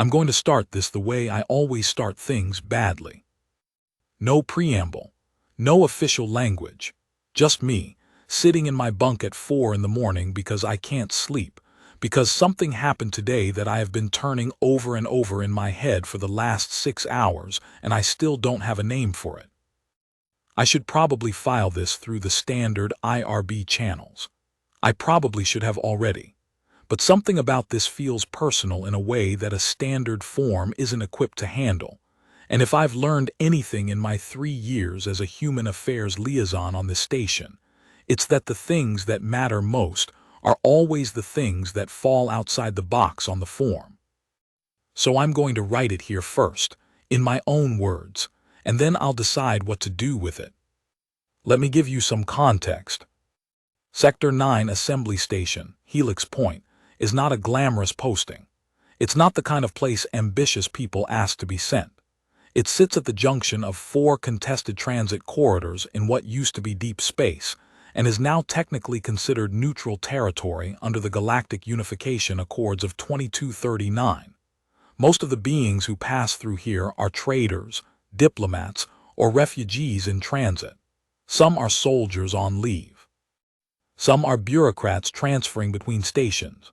I'm going to start this the way I always start things badly. No preamble, no official language, just me, sitting in my bunk at 4 in the morning because I can't sleep, because something happened today that I have been turning over and over in my head for the last 6 hours, and I still don't have a name for it. I should probably file this through the standard IRB channels. I probably should have already. But something about this feels personal in a way that a standard form isn't equipped to handle. And if I've learned anything in my 3 years as a human affairs liaison on this station, it's that the things that matter most are always the things that fall outside the box on the form. So I'm going to write it here first, in my own words, and then I'll decide what to do with it. Let me give you some context. Sector 9 Assembly Station, Helix Point, is not a glamorous posting. It's not the kind of place ambitious people ask to be sent. It sits at the junction of 4 contested transit corridors in what used to be deep space, and is now technically considered neutral territory under the Galactic Unification Accords of 2239. Most of the beings who pass through here are traders, diplomats, or refugees in transit. Some are soldiers on leave. Some are bureaucrats transferring between stations.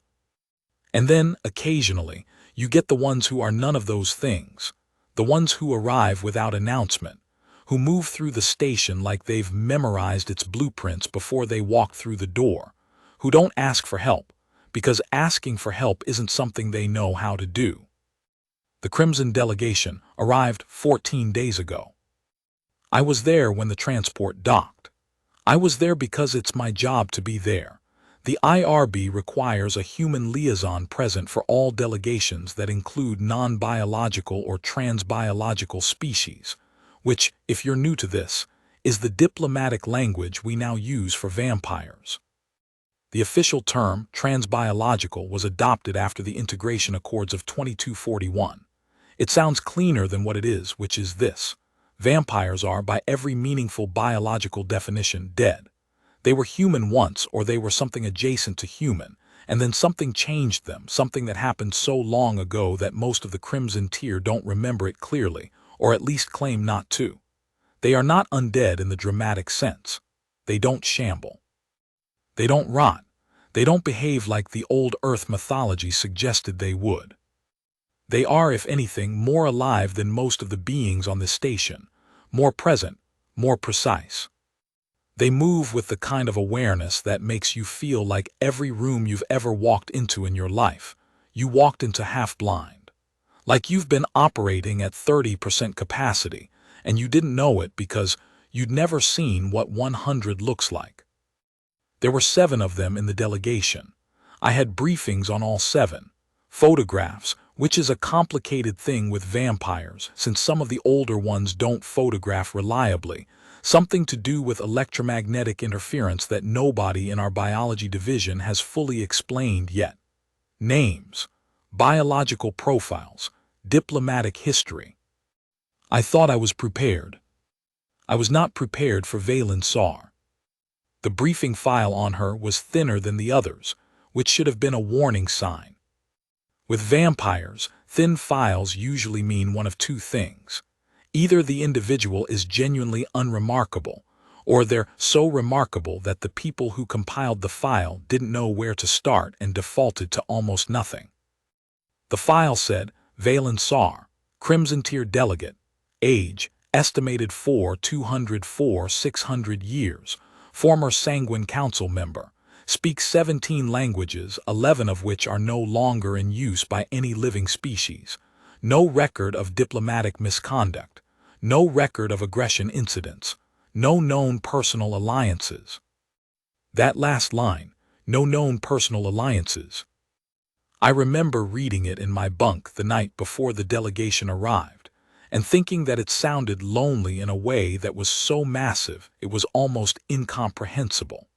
And then, occasionally, you get the ones who are none of those things, the ones who arrive without announcement, who move through the station like they've memorized its blueprints before they walk through the door, who don't ask for help, because asking for help isn't something they know how to do. The Crimson delegation arrived 14 days ago. I was there when the transport docked. I was there because it's my job to be there. The IRB requires a human liaison present for all delegations that include non-biological or transbiological species, which, if you're new to this, is the diplomatic language we now use for vampires. The official term, transbiological, was adopted after the Integration Accords of 2241. It sounds cleaner than what it is, which is this. Vampires are, by every meaningful biological definition, dead. They were human once, or they were something adjacent to human, and then something changed them, something that happened so long ago that most of the Crimson Tier don't remember it clearly, or at least claim not to. They are not undead in the dramatic sense. They don't shamble. They don't rot. They don't behave like the old Earth mythology suggested they would. They are, if anything, more alive than most of the beings on this station, more present, more precise. They move with the kind of awareness that makes you feel like every room you've ever walked into in your life, you walked into half-blind. Like you've been operating at 30% capacity, and you didn't know it because you'd never seen what 100 looks like. There were 7 of them in the delegation. I had briefings on all 7. Photographs, which is a complicated thing with vampires, since some of the older ones don't photograph reliably, something to do with electromagnetic interference that nobody in our biology division has fully explained yet. Names, biological profiles, diplomatic history. I thought I was prepared. I was not prepared for Valen Sar. The briefing file on her was thinner than the others, which should have been a warning sign. With vampires, thin files usually mean one of 2 things. Either the individual is genuinely unremarkable, or they're so remarkable that the people who compiled the file didn't know where to start and defaulted to almost nothing. The file said, Valen Sar, Crimson Tier Delegate, age, estimated 204-600 years, former Sanguine Council member, speaks 17 languages, 11 of which are no longer in use by any living species. No record of diplomatic misconduct. No record of aggression incidents. No known personal alliances. That last line, no known personal alliances. I remember reading it in my bunk the night before the delegation arrived, and thinking that it sounded lonely in a way that was so massive it was almost incomprehensible.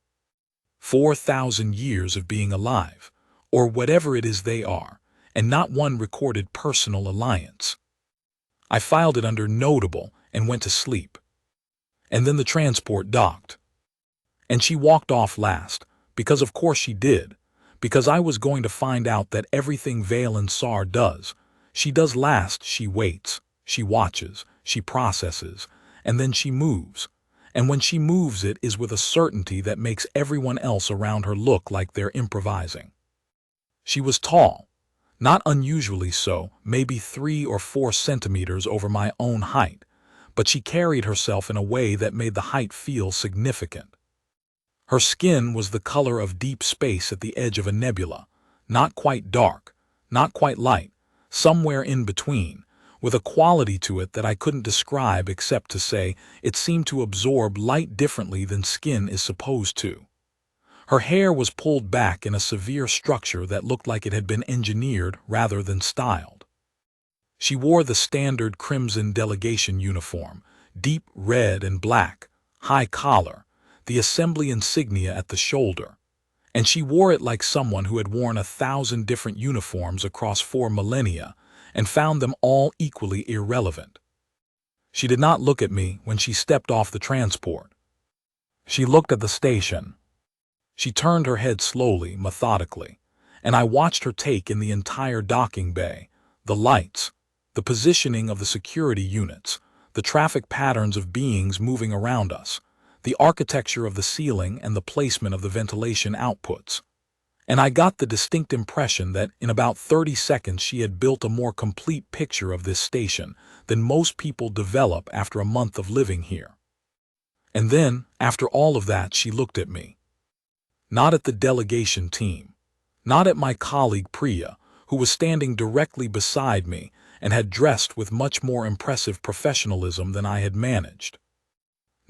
4,000 years of being alive, or whatever it is they are, and not one recorded personal alliance. I filed it under notable and went to sleep. And then the transport docked. And she walked off last, because of course she did, because I was going to find out that everything Valen Sar does, She does last, she waits, she watches, she processes, and then she moves. And when she moves, it is with a certainty that makes everyone else around her look like they're improvising. She was tall, not unusually so, maybe 3 or 4 centimeters over my own height, but she carried herself in a way that made the height feel significant. Her skin was the color of deep space at the edge of a nebula, not quite dark, not quite light, somewhere in between, with a quality to it that I couldn't describe except to say it seemed to absorb light differently than skin is supposed to. Her hair was pulled back in a severe structure that looked like it had been engineered rather than styled. She wore the standard crimson delegation uniform, deep red and black, high collar, the assembly insignia at the shoulder, and she wore it like someone who had worn 1,000 different uniforms across 4 millennia and found them all equally irrelevant. She did not look at me when she stepped off the transport. She looked at the station. She turned her head slowly, methodically, and I watched her take in the entire docking bay, the lights, the positioning of the security units, the traffic patterns of beings moving around us, the architecture of the ceiling and the placement of the ventilation outputs. And I got the distinct impression that in about 30 seconds she had built a more complete picture of this station than most people develop after a month of living here. And then, after all of that, she looked at me. Not at the delegation team, not at my colleague Priya, who was standing directly beside me and had dressed with much more impressive professionalism than I had managed.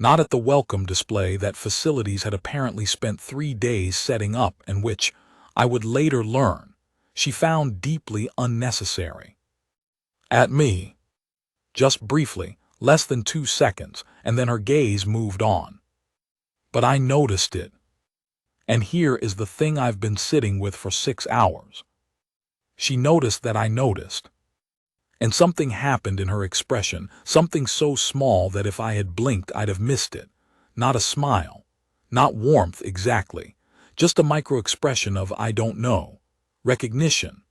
Not at the welcome display that facilities had apparently spent 3 days setting up and which, I would later learn, she found deeply unnecessary. At me. Just briefly, less than 2 seconds, and then her gaze moved on. But I noticed it. And here is the thing I've been sitting with for 6 hours. She noticed that I noticed. And something happened in her expression, something so small that if I had blinked I'd have missed it. Not a smile, not warmth exactly, just a micro-expression of I don't know, recognition,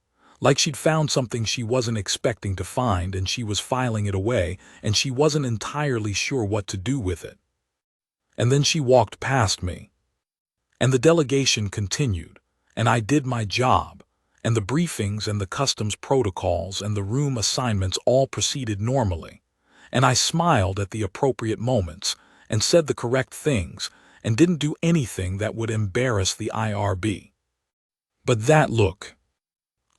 like she'd found something she wasn't expecting to find and she was filing it away and she wasn't entirely sure what to do with it. And then she walked past me. And the delegation continued, and I did my job, and the briefings and the customs protocols and the room assignments all proceeded normally, and I smiled at the appropriate moments and said the correct things and didn't do anything that would embarrass the IRB. But that look,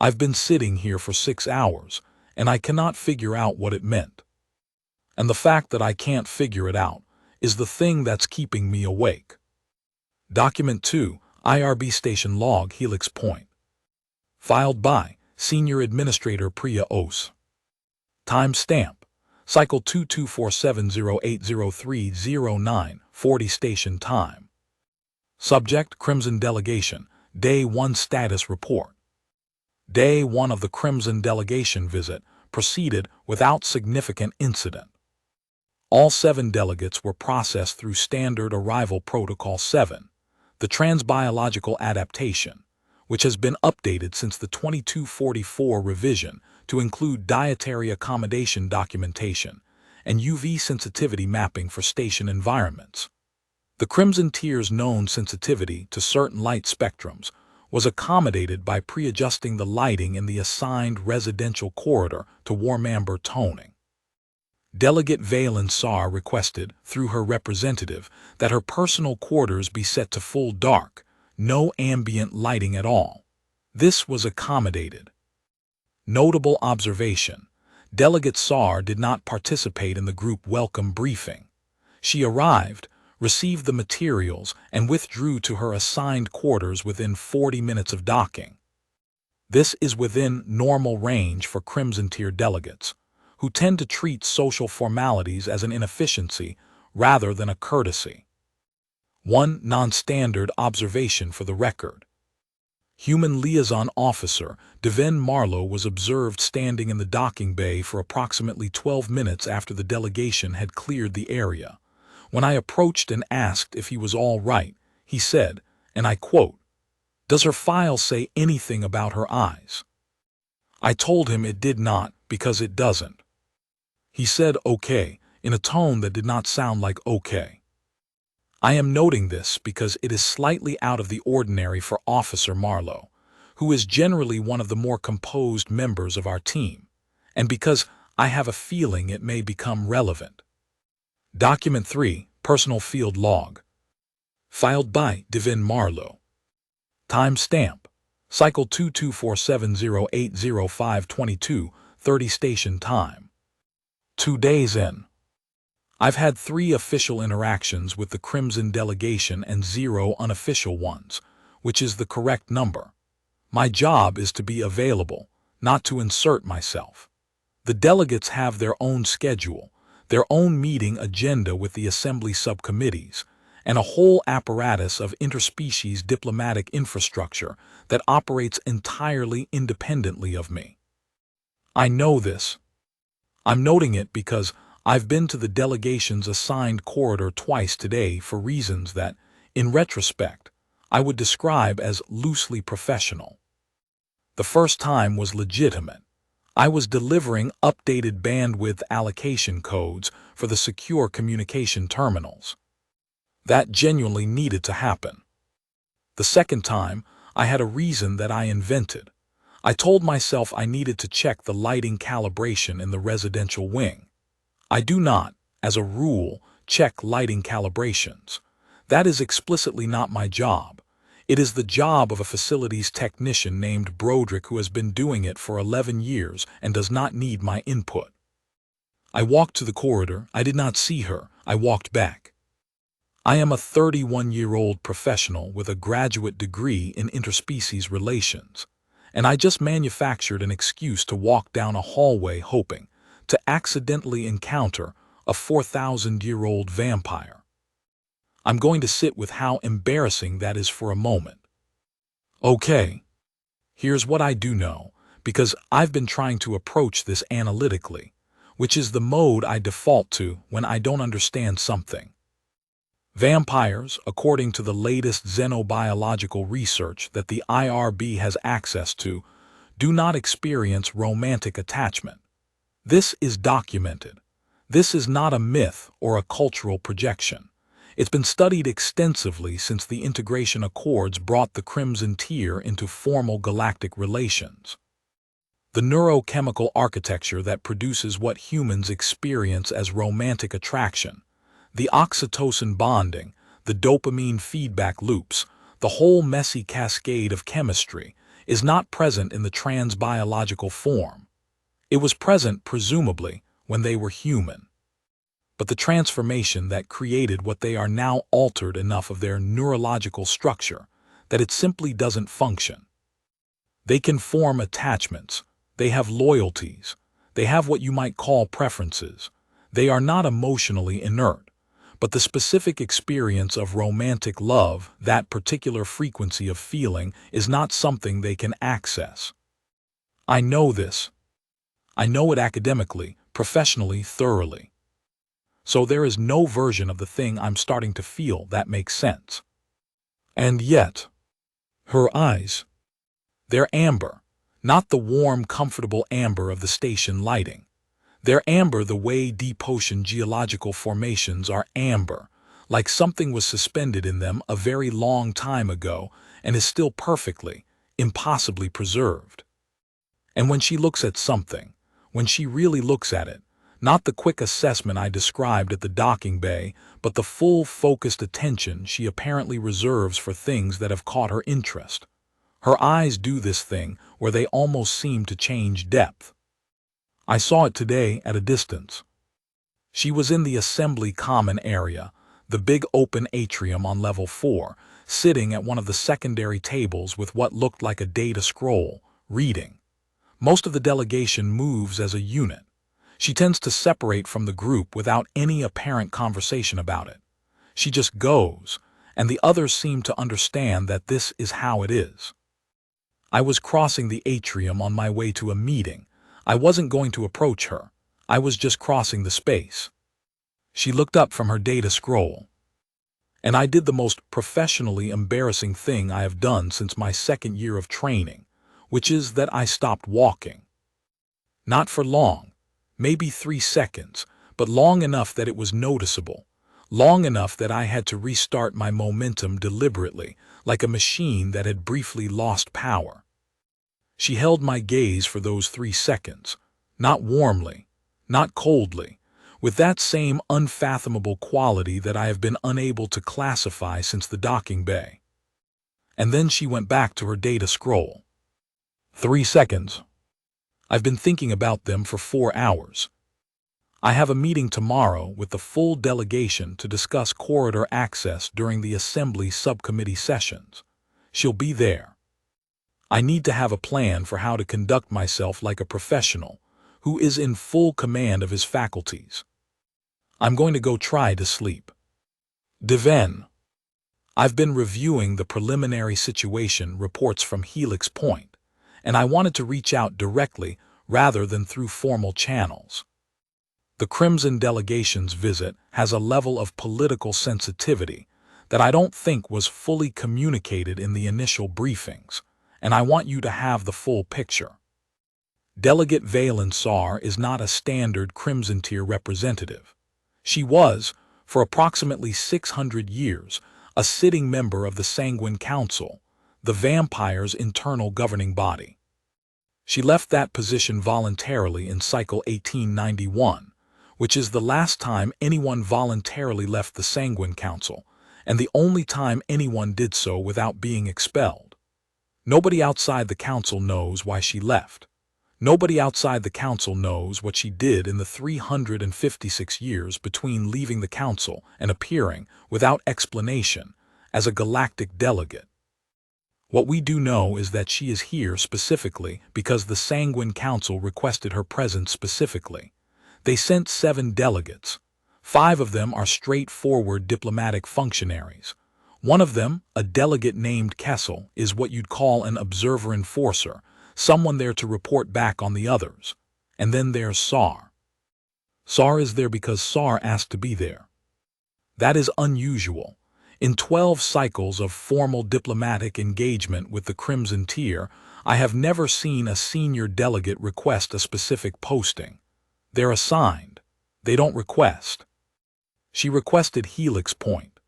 I've been sitting here for 6 hours, and I cannot figure out what it meant. And the fact that I can't figure it out is the thing that's keeping me awake. Document 2, IRB Station Log, Helix Point. Filed by Senior Administrator Priya Ose. Time stamp, Cycle 224708030940 Station Time. Subject, Crimson Delegation, Day 1 Status Report. Day 1 of the Crimson Delegation visit proceeded without significant incident. All 7 delegates were processed through Standard Arrival Protocol 7, the transbiological adaptation, which has been updated since the 2244 revision to include dietary accommodation documentation and UV sensitivity mapping for station environments. The Crimson Tier's known sensitivity to certain light spectrums was accommodated by pre-adjusting the lighting in the assigned residential corridor to warm amber toning. Delegate Valen Sar requested, through her representative, that her personal quarters be set to full dark, no ambient lighting at all. This was accommodated. Notable observation: Delegate Sar did not participate in the group welcome briefing. She arrived, received the materials, and withdrew to her assigned quarters within 40 minutes of docking. This is within normal range for Crimson Tier delegates, who tend to treat social formalities as an inefficiency rather than a courtesy. One non-standard observation for the record. Human Liaison Officer Devin Marlowe was observed standing in the docking bay for approximately 12 minutes after the delegation had cleared the area. When I approached and asked if he was all right, he said, and I quote, "Does her file say anything about her eyes?" I told him it did not, because it doesn't. He said okay, in a tone that did not sound like okay. I am noting this because it is slightly out of the ordinary for Officer Marlowe, who is generally one of the more composed members of our team, and because I have a feeling it may become relevant. Document 3, Personal Field Log. Filed by Devin Marlowe. Timestamp: Cycle 22470800522, 30 time. 2 days in. I've had 3 official interactions with the Crimson delegation and 0 unofficial ones, which is the correct number. My job is to be available, not to insert myself. The delegates have their own schedule, their own meeting agenda with the assembly subcommittees, and a whole apparatus of interspecies diplomatic infrastructure that operates entirely independently of me. I know this. I'm noting it because I've been to the delegation's assigned corridor twice today for reasons that, in retrospect, I would describe as loosely professional. The first time was legitimate. I was delivering updated bandwidth allocation codes for the secure communication terminals. That genuinely needed to happen. The second time, I had a reason that I invented. I told myself I needed to check the lighting calibration in the residential wing. I do not, as a rule, check lighting calibrations. That is explicitly not my job. It is the job of a facilities technician named Broderick who has been doing it for 11 years and does not need my input. I walked to the corridor. I did not see her. I walked back. I am a 31-year-old professional with a graduate degree in interspecies relations, and I just manufactured an excuse to walk down a hallway hoping to accidentally encounter a 4,000-year-old vampire. I'm going to sit with how embarrassing that is for a moment. Okay. Here's what I do know, because I've been trying to approach this analytically, which is the mode I default to when I don't understand something. Vampires, according to the latest xenobiological research that the IRB has access to, do not experience romantic attachment. This is documented. This is not a myth or a cultural projection. It's been studied extensively since the Integration Accords brought the Crimson Tier into formal galactic relations. The neurochemical architecture that produces what humans experience as romantic attraction, the oxytocin bonding, the dopamine feedback loops, the whole messy cascade of chemistry, is not present in the transbiological form. It was present, presumably, when they were human. But the transformation that created what they are now altered enough of their neurological structure that it simply doesn't function. They can form attachments, they have loyalties, they have what you might call preferences. They are not emotionally inert, but the specific experience of romantic love, that particular frequency of feeling, is not something they can access. I know this. I know it academically, professionally, thoroughly. So there is no version of the thing I'm starting to feel that makes sense. And yet, her eyes, they're amber, not the warm, comfortable amber of the station lighting. They're amber the way deep ocean geological formations are amber, like something was suspended in them a very long time ago and is still perfectly, impossibly preserved. And when she looks at something, when she really looks at it, not the quick assessment I described at the docking bay, but the full focused attention she apparently reserves for things that have caught her interest. Her eyes do this thing where they almost seem to change depth. I saw it today at a distance. She was in the assembly common area, the big open atrium on level 4, sitting at one of the secondary tables with what looked like a data scroll, reading. Most of the delegation moves as a unit. She tends to separate from the group without any apparent conversation about it. She just goes, and the others seem to understand that this is how it is. I was crossing the atrium on my way to a meeting. I wasn't going to approach her. I was just crossing the space. She looked up from her data scroll. And I did the most professionally embarrassing thing I have done since my second year of training, which is that I stopped walking. Not for long, maybe 3 seconds, but long enough that it was noticeable, long enough that I had to restart my momentum deliberately, like a machine that had briefly lost power. She held my gaze for those 3 seconds, not warmly, not coldly, with that same unfathomable quality that I have been unable to classify since the docking bay. And then she went back to her data scroll. 3 seconds. I've been thinking about them for 4 hours. I have a meeting tomorrow with the full delegation to discuss corridor access during the Assembly subcommittee sessions. She'll be there. I need to have a plan for how to conduct myself like a professional who is in full command of his faculties. I'm going to go try to sleep. Devin. I've been reviewing the preliminary situation reports from Helix Point, and I wanted to reach out directly rather than through formal channels. The Crimson delegation's visit has a level of political sensitivity that I don't think was fully communicated in the initial briefings, and I want you to have the full picture. Delegate Valen Sar is not a standard Crimson Tier representative. She was, for approximately 600 years, a sitting member of the Sanguine Council, the vampire's internal governing body. She left that position voluntarily in Cycle 1891, which is the last time anyone voluntarily left the Sanguine Council, and the only time anyone did so without being expelled. Nobody outside the council knows why she left. Nobody outside the council knows what she did in the 356 years between leaving the council and appearing, without explanation, as a galactic delegate. What we do know is that she is here specifically because the Sanguine Council requested her presence specifically. They sent 7 delegates. 5 of them are straightforward diplomatic functionaries. One of them, a delegate named Kessel, is what you'd call an observer enforcer, someone there to report back on the others. And then there's Sar. Sar is there because Sar asked to be there. That is unusual. In 12 cycles of formal diplomatic engagement with the Crimson Tier, I have never seen a senior delegate request a specific posting. They're assigned. They don't request. She requested Helix Point.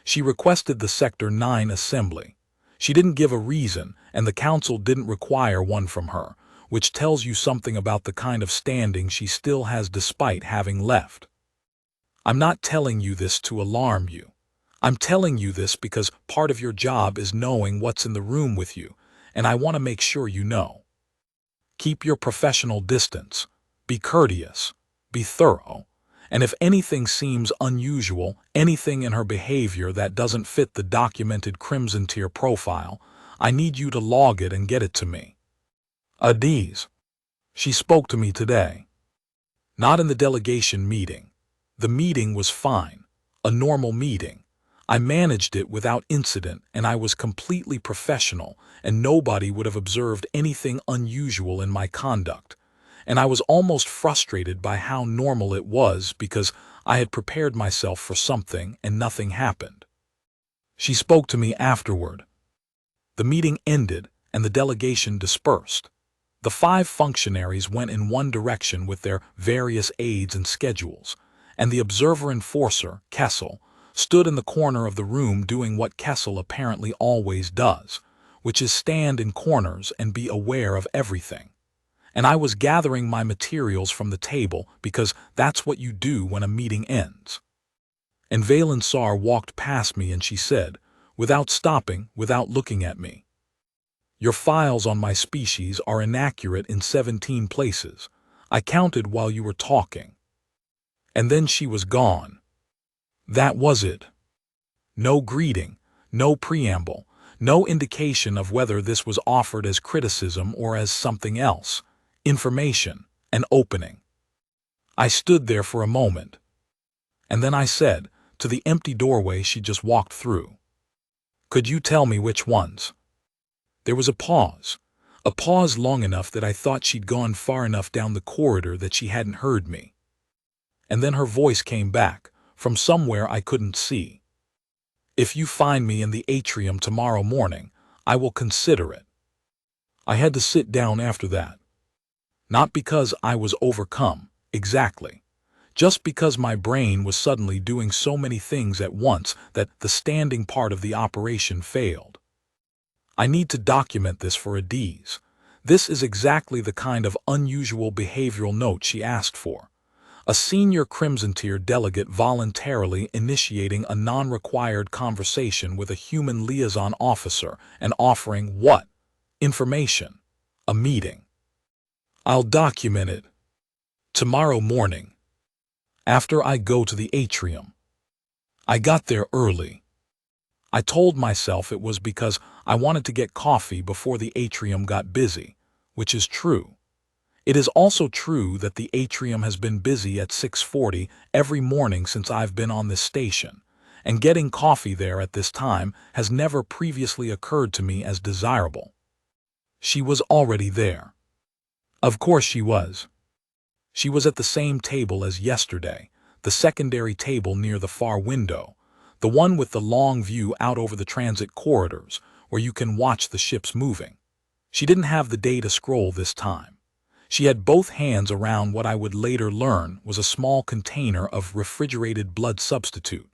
She requested the Sector 9 assembly. She didn't give a reason, and the council didn't require one from her, which tells you something about the kind of standing she still has despite having left. I'm not telling you this to alarm you. I'm telling you this because part of your job is knowing what's in the room with you, and I want to make sure you know. Keep your professional distance. Be courteous. Be thorough. And if anything seems unusual, anything in her behavior that doesn't fit the documented Crimson Tier profile, I need you to log it and get it to me. Adiz. She spoke to me today. Not in the delegation meeting. The meeting was fine. A normal meeting. I managed it without incident, and I was completely professional, and nobody would have observed anything unusual in my conduct. And I was almost frustrated by how normal it was because I had prepared myself for something and nothing happened. She spoke to me afterward. The meeting ended and the delegation dispersed. The 5 functionaries went in one direction with their various aides and schedules, and the observer enforcer, Kessel, stood in the corner of the room doing what Kessel apparently always does, which is stand in corners and be aware of everything. And I was gathering my materials from the table because that's what you do when a meeting ends. And Valen Sar walked past me and she said, without stopping, without looking at me, "Your files on my species are inaccurate in 17 places. I counted while you were talking." And then she was gone. That was it. No greeting, no preamble, no indication of whether this was offered as criticism or as something else. Information, an opening. I stood there for a moment. And then I said, to the empty doorway she just walked through, "Could you tell me which ones?" There was a pause long enough that I thought she'd gone far enough down the corridor that she hadn't heard me. And then her voice came back, from somewhere I couldn't see. "If you find me in the atrium tomorrow morning, I will consider it." I had to sit down after that. Not because I was overcome, exactly. Just because my brain was suddenly doing so many things at once that the standing part of the operation failed. I need to document this for Adiz. This is exactly the kind of unusual behavioral note she asked for. A senior Crimson Tier delegate voluntarily initiating a non-required conversation with a human liaison officer and offering what? Information. A meeting. I'll document it. Tomorrow morning. After I go to the atrium. I got there early. I told myself it was because I wanted to get coffee before the atrium got busy, which is true. It is also true that the atrium has been busy at 6:40 every morning since I've been on this station, and getting coffee there at this time has never previously occurred to me as desirable. She was already there. Of course she was. She was at the same table as yesterday, the secondary table near the far window, the one with the long view out over the transit corridors where you can watch the ships moving. She didn't have the day to scroll this time. She had both hands around what I would later learn was a small container of refrigerated blood substitute,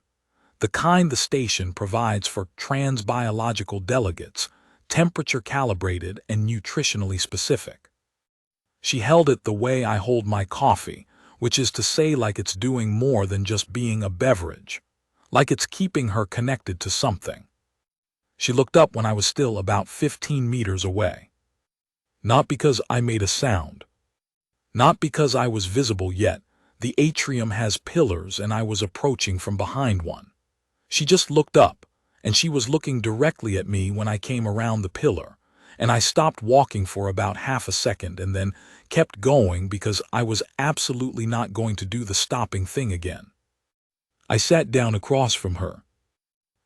the kind the station provides for transbiological delegates, temperature calibrated and nutritionally specific. She held it the way I hold my coffee, which is to say like it's doing more than just being a beverage, like it's keeping her connected to something. She looked up when I was still about 15 meters away. Not because I made a sound. Not because I was visible yet. The atrium has pillars and I was approaching from behind one. She just looked up, and she was looking directly at me when I came around the pillar, and I stopped walking for about half a second and then kept going because I was absolutely not going to do the stopping thing again. I sat down across from her.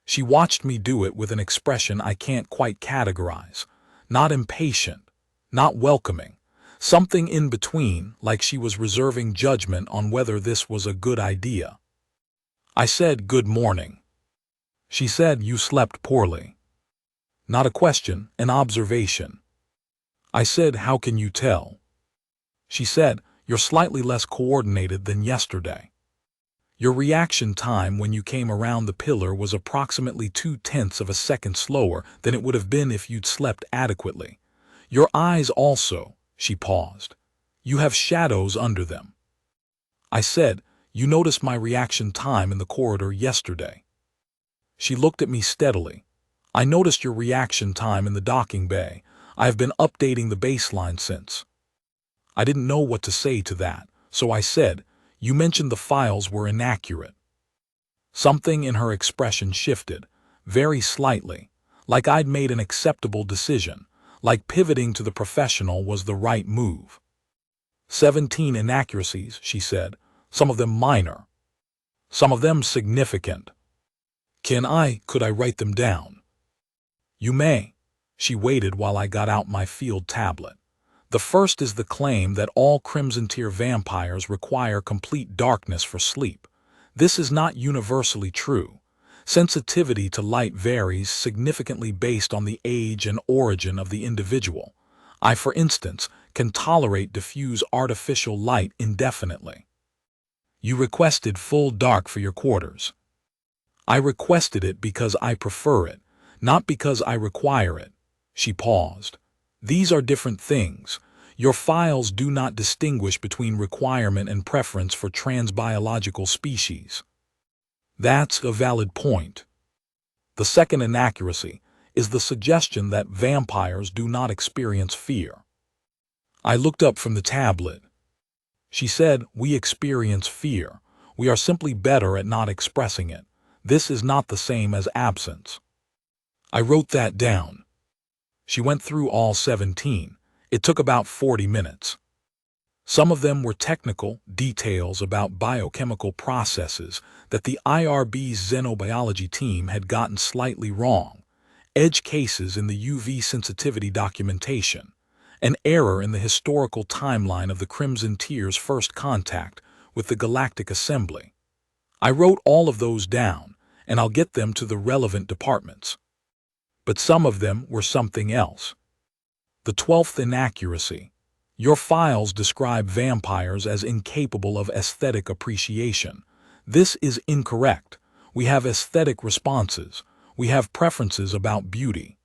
She watched me do it with an expression I can't quite categorize. Not impatient, not welcoming, something in between, like she was reserving judgment on whether this was a good idea. I said, "Good morning." She said, "You slept poorly." Not a question, an observation. I said, "How can you tell?" She said, "You're slightly less coordinated than yesterday. Your reaction time when you came around the pillar was approximately 0.2 of a second slower than it would have been if you'd slept adequately. Your eyes also," she paused. "You have shadows under them." I said, "You noticed my reaction time in the corridor yesterday." She looked at me steadily. "I noticed your reaction time in the docking bay. I have been updating the baseline since." I didn't know what to say to that, so I said, "You mentioned the files were inaccurate." Something in her expression shifted, very slightly, like I'd made an acceptable decision, like pivoting to the professional was the right move. 17 inaccuracies, she said, some of them minor, some of them significant. Could I write them down? You may. She waited while I got out my field tablet. The first is the claim that all Crimson Tier vampires require complete darkness for sleep. This is not universally true. Sensitivity to light varies significantly based on the age and origin of the individual. I, for instance, can tolerate diffuse artificial light indefinitely. You requested full dark for your quarters. I requested it because I prefer it, not because I require it. She paused. These are different things. Your files do not distinguish between requirement and preference for transbiological species. That's a valid point. The second inaccuracy is the suggestion that vampires do not experience fear. I looked up from the tablet. She said, "We experience fear. We are simply better at not expressing it. This is not the same as absence." I wrote that down. She went through all 17. It took about 40 minutes. Some of them were technical details about biochemical processes that the IRB's xenobiology team had gotten slightly wrong, edge cases in the UV sensitivity documentation, an error in the historical timeline of the Crimson Tier's first contact with the Galactic Assembly. I wrote all of those down, and I'll get them to the relevant departments. But some of them were something else. The 12th inaccuracy. Your files describe vampires as incapable of aesthetic appreciation. This is incorrect. We have aesthetic responses. We have preferences about beauty.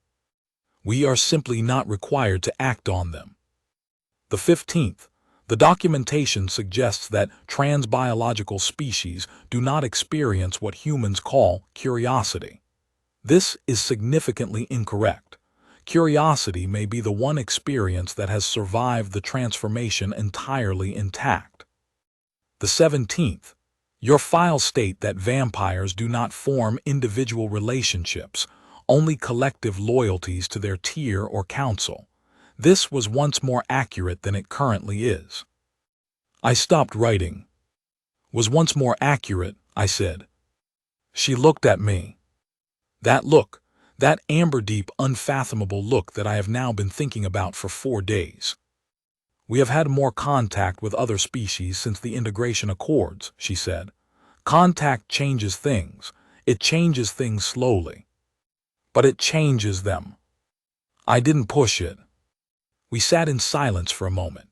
We are simply not required to act on them. The 15th. The documentation suggests that transbiological species do not experience what humans call curiosity. This is significantly incorrect. Curiosity may be the one experience that has survived the transformation entirely intact. The 17th. Your files state that vampires do not form individual relationships, only collective loyalties to their tier or council. This was once more accurate than it currently is. I stopped writing. Was once more accurate, I said. She looked at me. That look, that amber-deep, unfathomable look that I have now been thinking about for 4 days. We have had more contact with other species since the Integration Accords, she said. Contact changes things. It changes things slowly. But it changes them. I didn't push it. We sat in silence for a moment.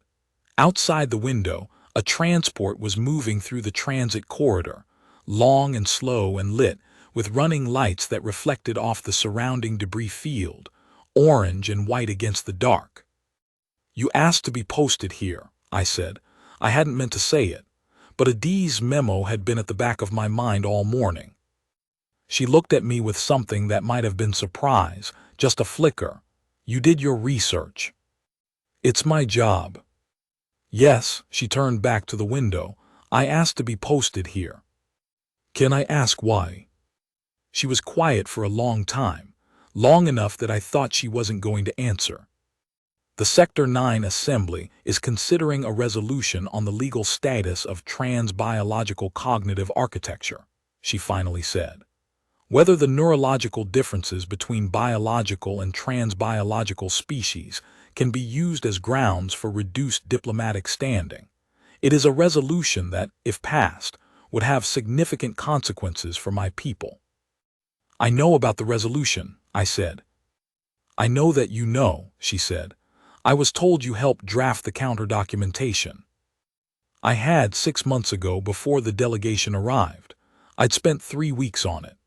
Outside the window, a transport was moving through the transit corridor, long and slow and lit, with running lights that reflected off the surrounding debris field, orange and white against the dark. You asked to be posted here, I said. I hadn't meant to say it, but Adi's memo had been at the back of my mind all morning. She looked at me with something that might have been surprise, just a flicker. You did your research. It's my job. Yes, she turned back to the window. I asked to be posted here. Can I ask why? She was quiet for a long time, long enough that I thought she wasn't going to answer. The Sector 9 Assembly is considering a resolution on the legal status of transbiological cognitive architecture, she finally said. Whether the neurological differences between biological and transbiological species can be used as grounds for reduced diplomatic standing. It is a resolution that, if passed, would have significant consequences for my people. I know about the resolution, I said. I know that you know, she said. I was told you helped draft the counter-documentation. I had 6 months ago before the delegation arrived. I'd spent 3 weeks on it.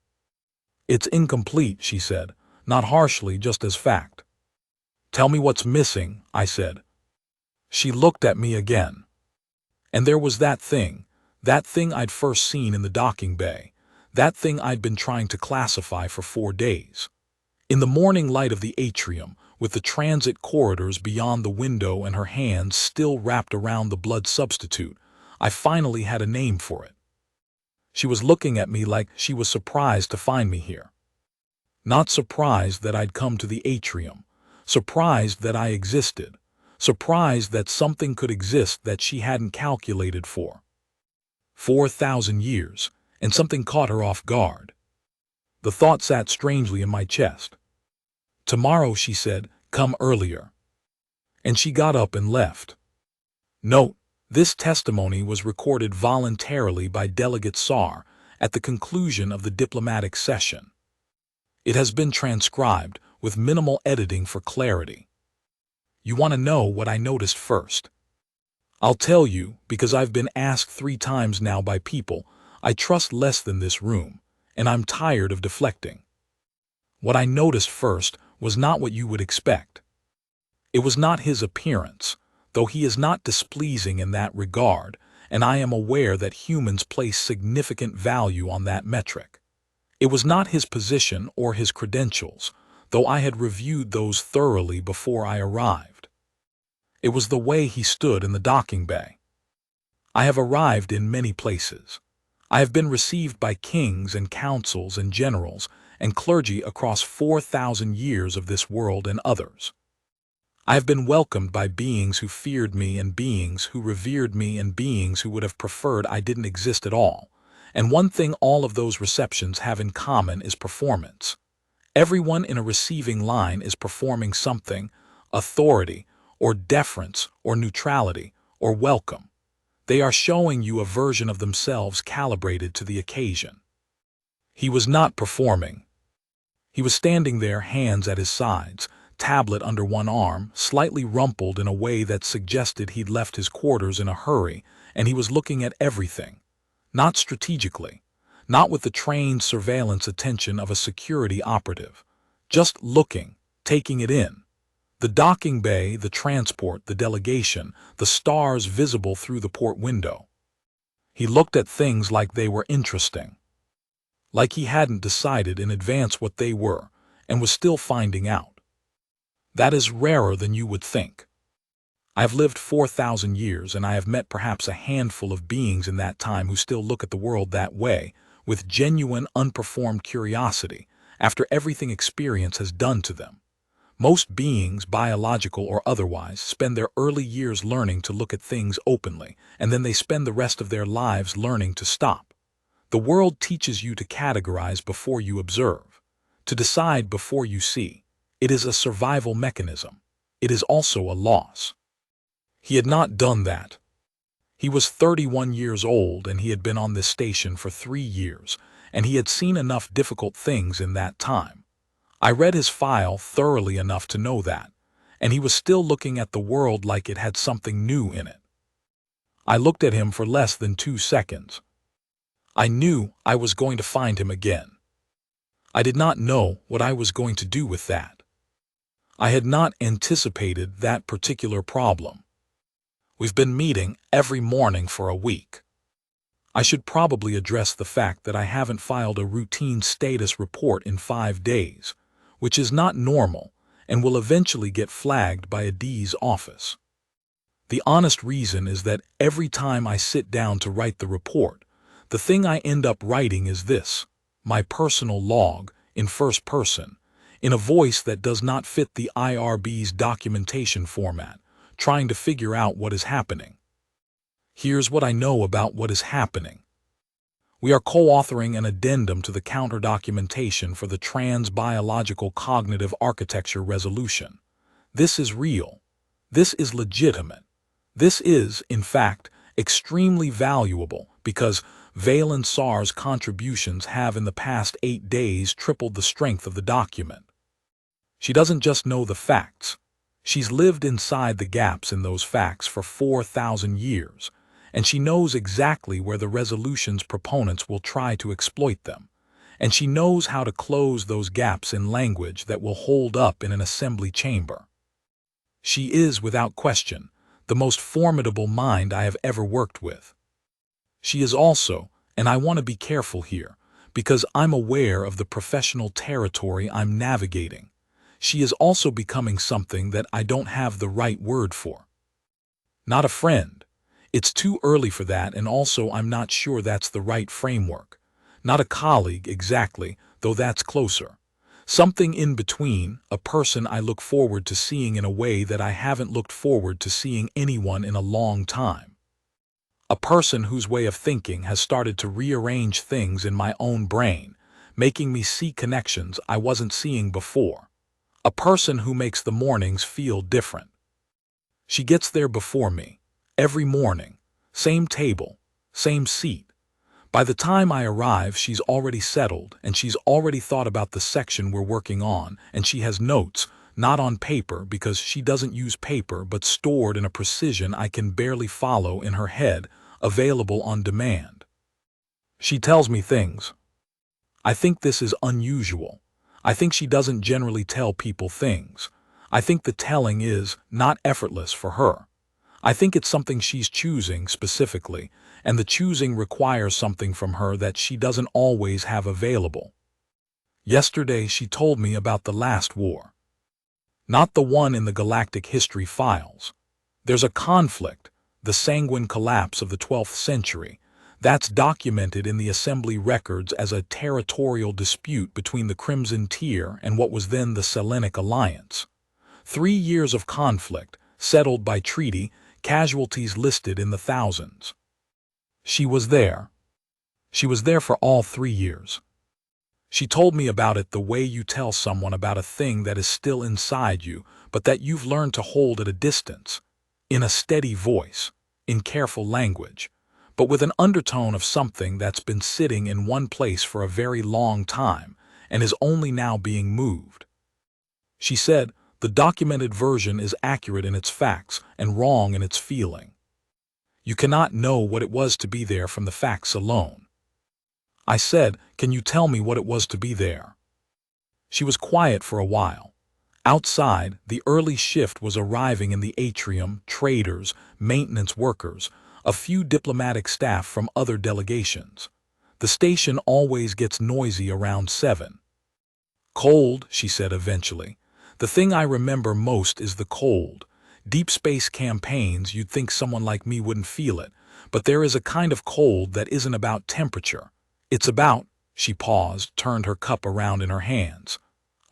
It's incomplete, she said, not harshly, just as fact. Tell me what's missing, I said. She looked at me again. And there was that thing I'd first seen in the docking bay, that thing I'd been trying to classify for 4 days. In the morning light of the atrium, with the transit corridors beyond the window and her hands still wrapped around the blood substitute, I finally had a name for it. She was looking at me like she was surprised to find me here. Not surprised that I'd come to the atrium, surprised that I existed, surprised that something could exist that she hadn't calculated for. 4,000 years, and something caught her off guard. The thought sat strangely in my chest. Tomorrow, she said, come earlier. And she got up and left. Note, this testimony was recorded voluntarily by Delegate Saar at the conclusion of the diplomatic session. It has been transcribed with minimal editing for clarity. You want to know what I noticed first? I'll tell you because I've been asked 3 times now by people I trust less than this room, and I'm tired of deflecting. What I noticed first was not what you would expect. It was not his appearance, though he is not displeasing in that regard, and I am aware that humans place significant value on that metric. It was not his position or his credentials, though I had reviewed those thoroughly before I arrived. It was the way he stood in the docking bay. I have arrived in many places. I have been received by kings and councils and generals and clergy across 4,000 years of this world and others. I have been welcomed by beings who feared me and beings who revered me and beings who would have preferred I didn't exist at all. And one thing all of those receptions have in common is performance. Everyone in a receiving line is performing something, authority, or deference, or neutrality, or welcome. They are showing you a version of themselves calibrated to the occasion. He was not performing. He was standing there, hands at his sides, tablet under one arm, slightly rumpled in a way that suggested he'd left his quarters in a hurry, and he was looking at everything. Not strategically, not with the trained surveillance attention of a security operative. Just looking, taking it in. The docking bay, the transport, the delegation, the stars visible through the port window. He looked at things like they were interesting. Like he hadn't decided in advance what they were, and was still finding out. That is rarer than you would think. I have lived 4,000 years, and I have met perhaps a handful of beings in that time who still look at the world that way, with genuine, unperformed curiosity, after everything experience has done to them. Most beings, biological or otherwise, spend their early years learning to look at things openly, and then they spend the rest of their lives learning to stop. The world teaches you to categorize before you observe, to decide before you see. It is a survival mechanism. It is also a loss. He had not done that. He was 31 years old, and he had been on this station for 3 years, and he had seen enough difficult things in that time. I read his file thoroughly enough to know that, and he was still looking at the world like it had something new in it. I looked at him for less than 2 seconds. I knew I was going to find him again. I did not know what I was going to do with that. I had not anticipated that particular problem. We've been meeting every morning for a week. I should probably address the fact that I haven't filed a routine status report in 5 days, which is not normal and will eventually get flagged by a D's office. The honest reason is that every time I sit down to write the report, the thing I end up writing is this, my personal log, in first person, in a voice that does not fit the IRB's documentation format, trying to figure out what is happening. Here's what I know about what is happening. We are co-authoring an addendum to the counter-documentation for the Trans-Biological Cognitive Architecture Resolution. This is real. This is legitimate. This is, in fact, extremely valuable because Valen Sarr's contributions have in the past 8 days tripled the strength of the document. She doesn't just know the facts. She's lived inside the gaps in those facts for 4,000 years, and she knows exactly where the resolution's proponents will try to exploit them, and she knows how to close those gaps in language that will hold up in an assembly chamber. She is, without question, the most formidable mind I have ever worked with. She is also, and I want to be careful here, because I'm aware of the professional territory I'm navigating, she is also becoming something that I don't have the right word for. Not a friend. It's too early for that, and also I'm not sure that's the right framework. Not a colleague exactly, though that's closer. Something in between, a person I look forward to seeing in a way that I haven't looked forward to seeing anyone in a long time. A person whose way of thinking has started to rearrange things in my own brain, making me see connections I wasn't seeing before. A person who makes the mornings feel different. She gets there before me. Every morning, same table, same seat. By the time I arrive, she's already settled, and she's already thought about the section we're working on, and she has notes, not on paper because she doesn't use paper, but stored in a precision I can barely follow in her head, available on demand. She tells me things. I think this is unusual. I think she doesn't generally tell people things. I think the telling is not effortless for her. I think it's something she's choosing specifically, and the choosing requires something from her that she doesn't always have available. Yesterday she told me about the last war. Not the one in the galactic history files. There's a conflict, the sanguine collapse of the 12th century, that's documented in the assembly records as a territorial dispute between the Crimson Tier and what was then the Selenic Alliance. 3 years of conflict, settled by treaty, casualties listed in the thousands. She was there. She was there for all 3 years. She told me about it the way you tell someone about a thing that is still inside you, but that you've learned to hold at a distance, in a steady voice, in careful language, but with an undertone of something that's been sitting in one place for a very long time and is only now being moved. She said, The documented version is accurate in its facts and wrong in its feeling. You cannot know what it was to be there from the facts alone. I said, "Can you tell me what it was to be there?" She was quiet for a while. Outside, the early shift was arriving in the atrium, traders, maintenance workers, a few diplomatic staff from other delegations. The station always gets noisy around 7. "Cold," she said eventually. "The thing I remember most is the cold. Deep space campaigns, you'd think someone like me wouldn't feel it, but there is a kind of cold that isn't about temperature. It's about," she paused, turned her cup around in her hands,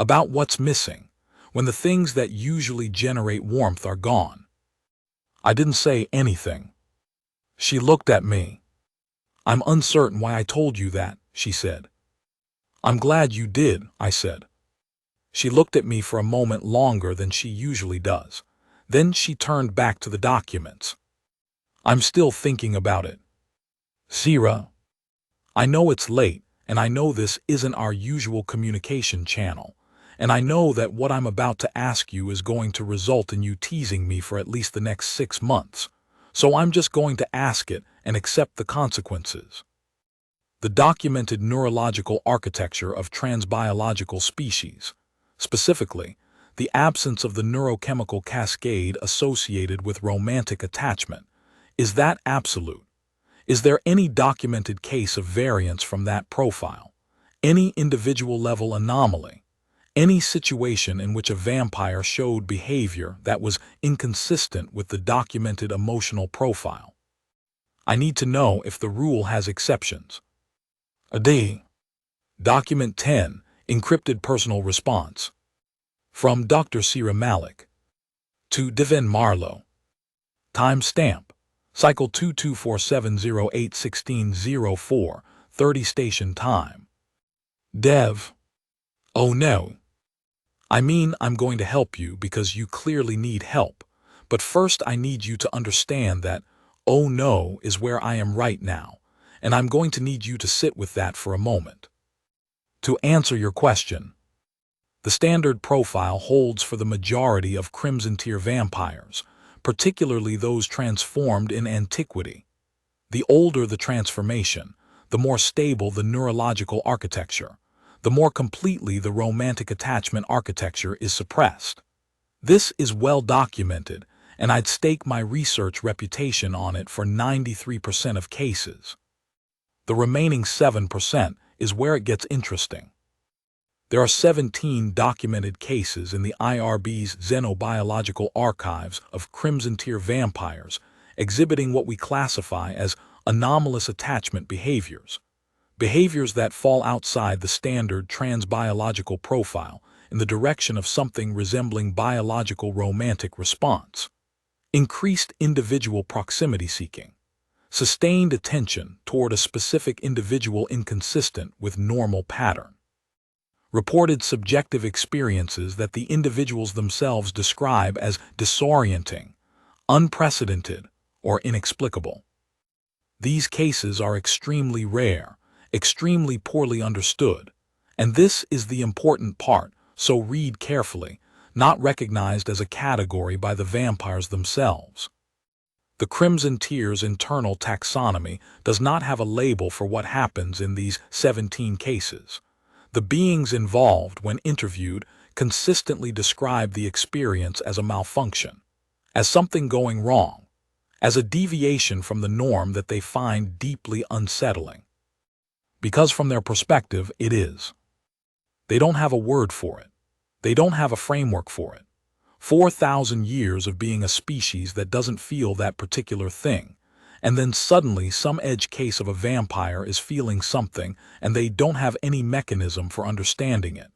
"about what's missing, when the things that usually generate warmth are gone." I didn't say anything. She looked at me. "I'm uncertain why I told you that," she said. "I'm glad you did," I said. She looked at me for a moment longer than she usually does. Then she turned back to the documents. "I'm still thinking about it. Zira, I know it's late, and I know this isn't our usual communication channel, and I know that what I'm about to ask you is going to result in you teasing me for at least the next 6 months, so I'm just going to ask it and accept the consequences. The documented neurological architecture of transbiological species, specifically, the absence of the neurochemical cascade associated with romantic attachment, is that absolute? Is there any documented case of variance from that profile? Any individual level anomaly? Any situation in which a vampire showed behavior that was inconsistent with the documented emotional profile? I need to know if the rule has exceptions. A.D. Document 10, Encrypted Personal Response. From Dr. Sira Malik. To Devin Marlowe. Timestamp. Cycle 2247081604, 30 station time. Dev. Oh no. I mean, I'm going to help you because you clearly need help, but first I need you to understand that, oh no, is where I am right now, and I'm going to need you to sit with that for a moment. To answer your question, the standard profile holds for the majority of Crimson Tier vampires, particularly those transformed in antiquity. The older the transformation, the more stable the neurological architecture, the more completely the romantic attachment architecture is suppressed. This is well documented, and I'd stake my research reputation on it for 93% of cases. The remaining 7% is where it gets interesting. There are 17 documented cases in the IRB's xenobiological archives of Crimson Tier vampires exhibiting what we classify as anomalous attachment behaviors, behaviors that fall outside the standard transbiological profile in the direction of something resembling biological romantic response, increased individual proximity seeking, sustained attention toward a specific individual inconsistent with normal pattern, reported subjective experiences that the individuals themselves describe as disorienting, unprecedented, or inexplicable. These cases are extremely rare, extremely poorly understood, and this is the important part, so read carefully, not recognized as a category by the vampires themselves. The Crimson Tier's internal taxonomy does not have a label for what happens in these 17 cases. The beings involved, when interviewed, consistently describe the experience as a malfunction, as something going wrong, as a deviation from the norm that they find deeply unsettling. Because from their perspective, it is. They don't have a word for it. They don't have a framework for it. 4,000 years of being a species that doesn't feel that particular thing, and then suddenly some edge case of a vampire is feeling something and they don't have any mechanism for understanding it.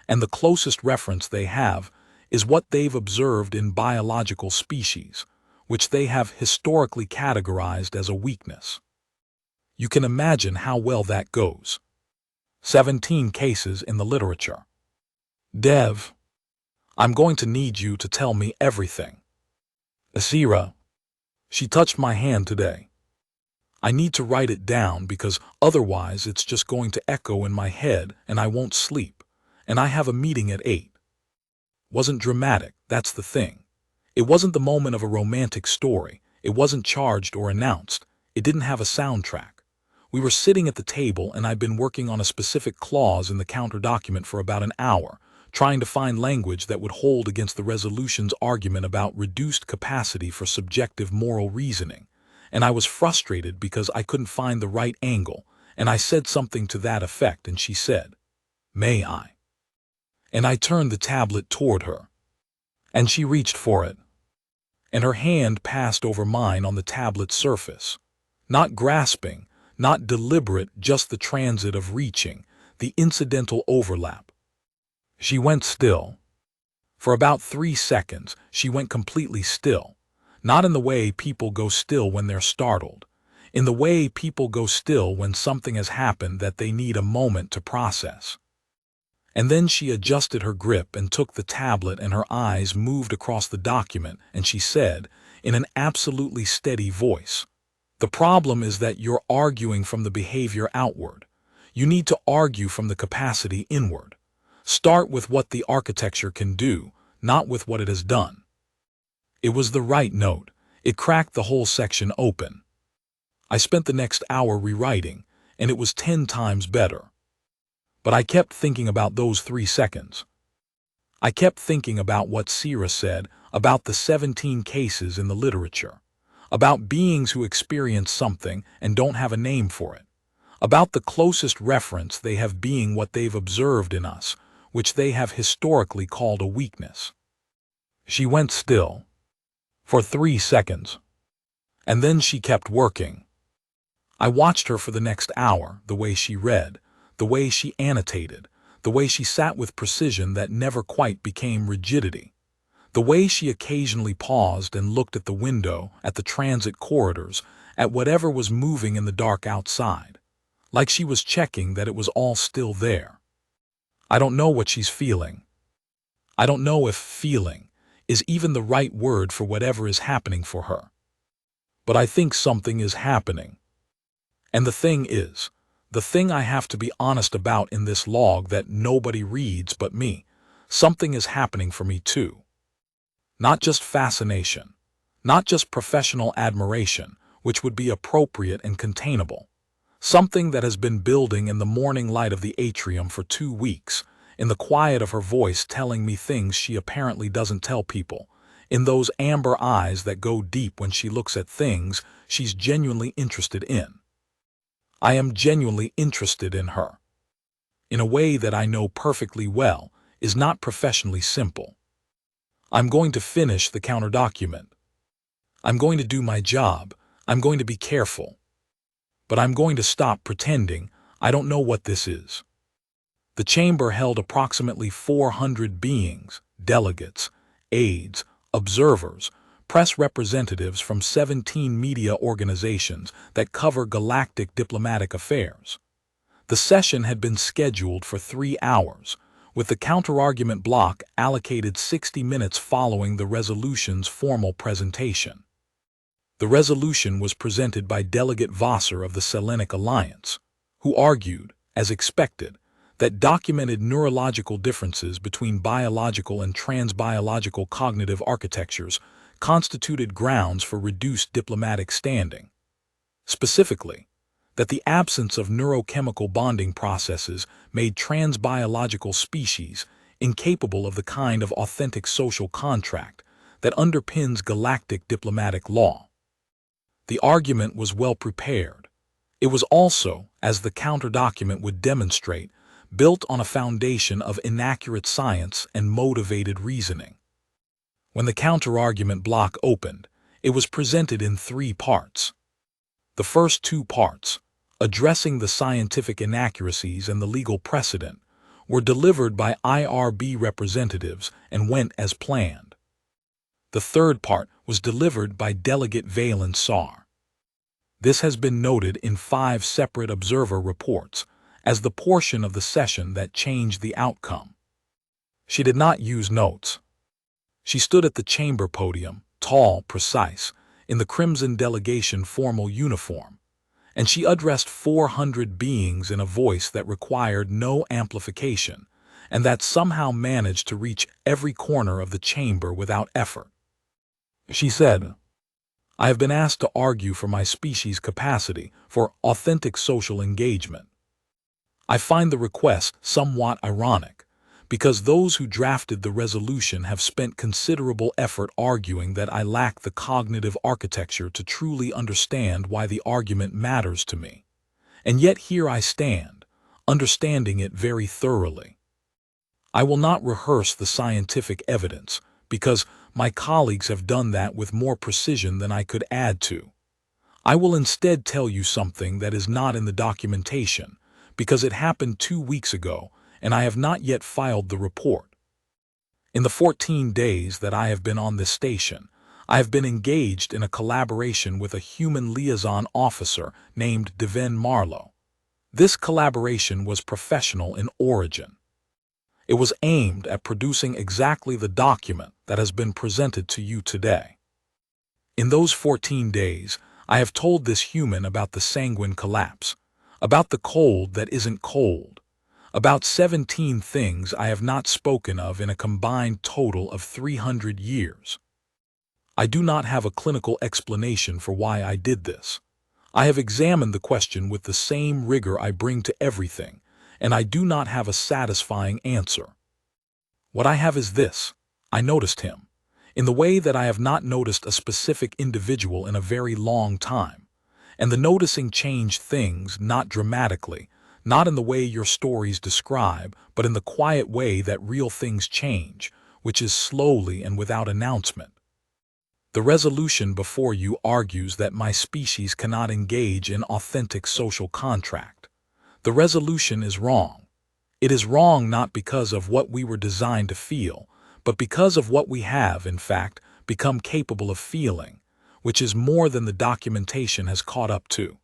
And the closest reference they have is what they've observed in biological species, which they have historically categorized as a weakness. You can imagine how well that goes. 17 cases in the literature. Dev, I'm going to need you to tell me everything. Asira. She touched my hand today. I need to write it down because otherwise it's just going to echo in my head and I won't sleep, and I have a meeting at 8. wasn't dramatic, that's the thing. It wasn't the moment of a romantic story. It wasn't charged or announced. It didn't have a soundtrack. We were sitting at the table and I'd been working on a specific clause in the counter document for about an hour, trying to find language that would hold against the resolution's argument about reduced capacity for subjective moral reasoning. And I was frustrated because I couldn't find the right angle, and I said something to that effect, and she said, "May I?" And I turned the tablet toward her. And she reached for it. And her hand passed over mine on the tablet's surface. Not grasping, not deliberate, just the transit of reaching, the incidental overlap. She went still. For about 3 seconds, she went completely still. Not in the way people go still when they're startled. In the way people go still when something has happened that they need a moment to process. And then she adjusted her grip and took the tablet, and her eyes moved across the document, and she said, in an absolutely steady voice, "The problem is that you're arguing from the behavior outward. You need to argue from the capacity inward. Start with what the architecture can do, not with what it has done." It was the right note. It cracked the whole section open. I spent the next hour rewriting, and it was 10 times better. But I kept thinking about those 3 seconds. I kept thinking about what Sira said about the 17 cases in the literature, about beings who experience something and don't have a name for it, about the closest reference they have being what they've observed in us, which they have historically called a weakness. She went still. For 3 seconds. And then she kept working. I watched her for the next hour, the way she read, the way she annotated, the way she sat with precision that never quite became rigidity, the way she occasionally paused and looked at the window, at the transit corridors, at whatever was moving in the dark outside, like she was checking that it was all still there. I don't know what she's feeling. I don't know if feeling is even the right word for whatever is happening for her. But I think something is happening. And the thing is, the thing I have to be honest about in this log that nobody reads but me, something is happening for me too. Not just fascination, not just professional admiration, which would be appropriate and containable. Something that has been building in the morning light of the atrium for 2 weeks, in the quiet of her voice telling me things she apparently doesn't tell people, in those amber eyes that go deep when she looks at things she's genuinely interested in. I am genuinely interested in her. In a way that I know perfectly well is not professionally simple. I'm going to finish the counter document. I'm going to do my job. I'm going to be careful. But I'm going to stop pretending I don't know what this is. The chamber held approximately 400 beings, delegates, aides, observers, press representatives from 17 media organizations that cover galactic diplomatic affairs. The session had been scheduled for 3 hours, with the counterargument block allocated 60 minutes following the resolution's formal presentation. The resolution was presented by Delegate Vassar of the Selenic Alliance, who argued, as expected, that documented neurological differences between biological and transbiological cognitive architectures constituted grounds for reduced diplomatic standing. Specifically, that the absence of neurochemical bonding processes made transbiological species incapable of the kind of authentic social contract that underpins galactic diplomatic law. The argument was well prepared. It was also, as the counter-document would demonstrate, built on a foundation of inaccurate science and motivated reasoning. When the counter-argument block opened, it was presented in 3 parts. The first 2 parts, addressing the scientific inaccuracies and the legal precedent, were delivered by IRB representatives and went as planned. The third part was delivered by Delegate Valen Sar. This has been noted in 5 separate observer reports as the portion of the session that changed the outcome. She did not use notes. She stood at the chamber podium, tall, precise, in the crimson delegation formal uniform, and she addressed 400 beings in a voice that required no amplification, and that somehow managed to reach every corner of the chamber without effort. She said, "I have been asked to argue for my species' capacity for authentic social engagement. I find the request somewhat ironic, because those who drafted the resolution have spent considerable effort arguing that I lack the cognitive architecture to truly understand why the argument matters to me. And yet here I stand, understanding it very thoroughly. I will not rehearse the scientific evidence, because my colleagues have done that with more precision than I could add to. I will instead tell you something that is not in the documentation, because it happened 2 weeks ago, and I have not yet filed the report. In the 14 days that I have been on this station, I have been engaged in a collaboration with a human liaison officer named Devin Marlowe. This collaboration was professional in origin. It was aimed at producing exactly the document that has been presented to you today. In those 14 days, I have told this human about the sanguine collapse, about the cold that isn't cold, about 17 things I have not spoken of in a combined total of 300 years. I do not have a clinical explanation for why I did this. I have examined the question with the same rigor I bring to everything, and I do not have a satisfying answer. What I have is this: I noticed him, in the way that I have not noticed a specific individual in a very long time. And the noticing changed things not dramatically, not in the way your stories describe, but in the quiet way that real things change, which is slowly and without announcement. The resolution before you argues that my species cannot engage in authentic social contract. The resolution is wrong. It is wrong not because of what we were designed to feel, but because of what we have, in fact, become capable of feeling, which is more than the documentation has caught up to.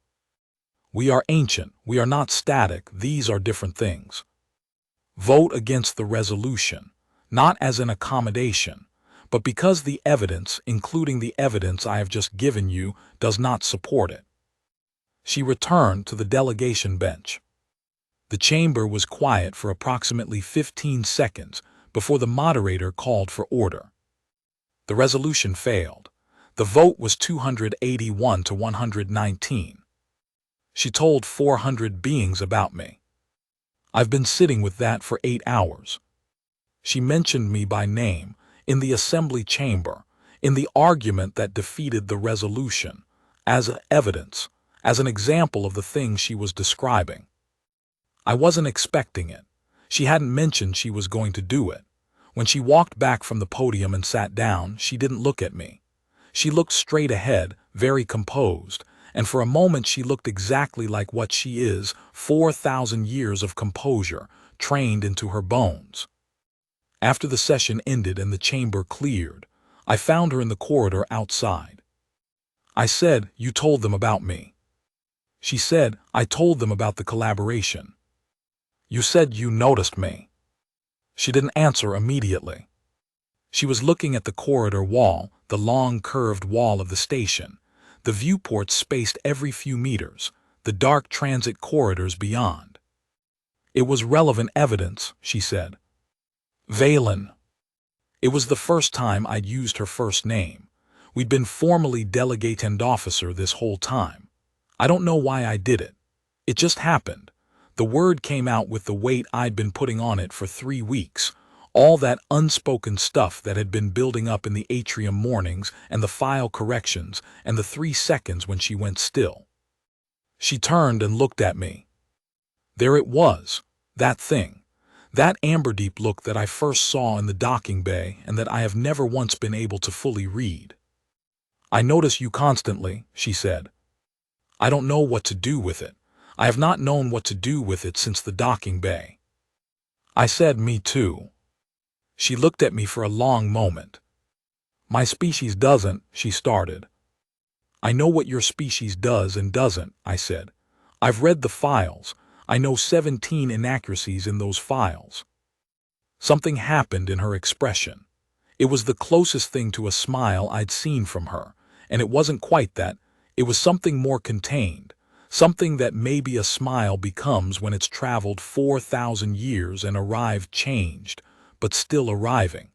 We are ancient, we are not static, these are different things. Vote against the resolution, not as an accommodation, but because the evidence, including the evidence I have just given you, does not support it." She returned to the delegation bench. The chamber was quiet for approximately 15 seconds before the moderator called for order. The resolution failed. The vote was 281 to 119. She told 400 beings about me. I've been sitting with that for 8 hours. She mentioned me by name, in the assembly chamber, in the argument that defeated the resolution, as evidence, as an example of the things she was describing. I wasn't expecting it. She hadn't mentioned she was going to do it. When she walked back from the podium and sat down, she didn't look at me. She looked straight ahead, very composed, and for a moment she looked exactly like what she is, 4,000 years of composure, trained into her bones. After the session ended and the chamber cleared, I found her in the corridor outside. I said, "You told them about me." She said, "I told them about the collaboration." "You said you noticed me." She didn't answer immediately. She was looking at the corridor wall, the long curved wall of the station, the viewports spaced every few meters, the dark transit corridors beyond. "It was relevant evidence," she said. "Valen." It was the first time I'd used her first name. We'd been formally delegate and officer this whole time. I don't know why I did it. It just happened. The word came out with the weight I'd been putting on it for 3 weeks. All that unspoken stuff that had been building up in the atrium mornings and the file corrections and the 3 seconds when she went still. She turned and looked at me. There it was, that thing, that amber-deep look that I first saw in the docking bay and that I have never once been able to fully read. "I notice you constantly," she said. "I don't know what to do with it. I have not known what to do with it since the docking bay." I said, "Me too." She looked at me for a long moment. "My species doesn't," she started. "I know what your species does and doesn't," I said. "I've read the files. I know 17 inaccuracies in those files." Something happened in her expression. It was the closest thing to a smile I'd seen from her, and it wasn't quite that. It was something more contained, something that maybe a smile becomes when it's traveled 4,000 years and arrived changed, but still arriving.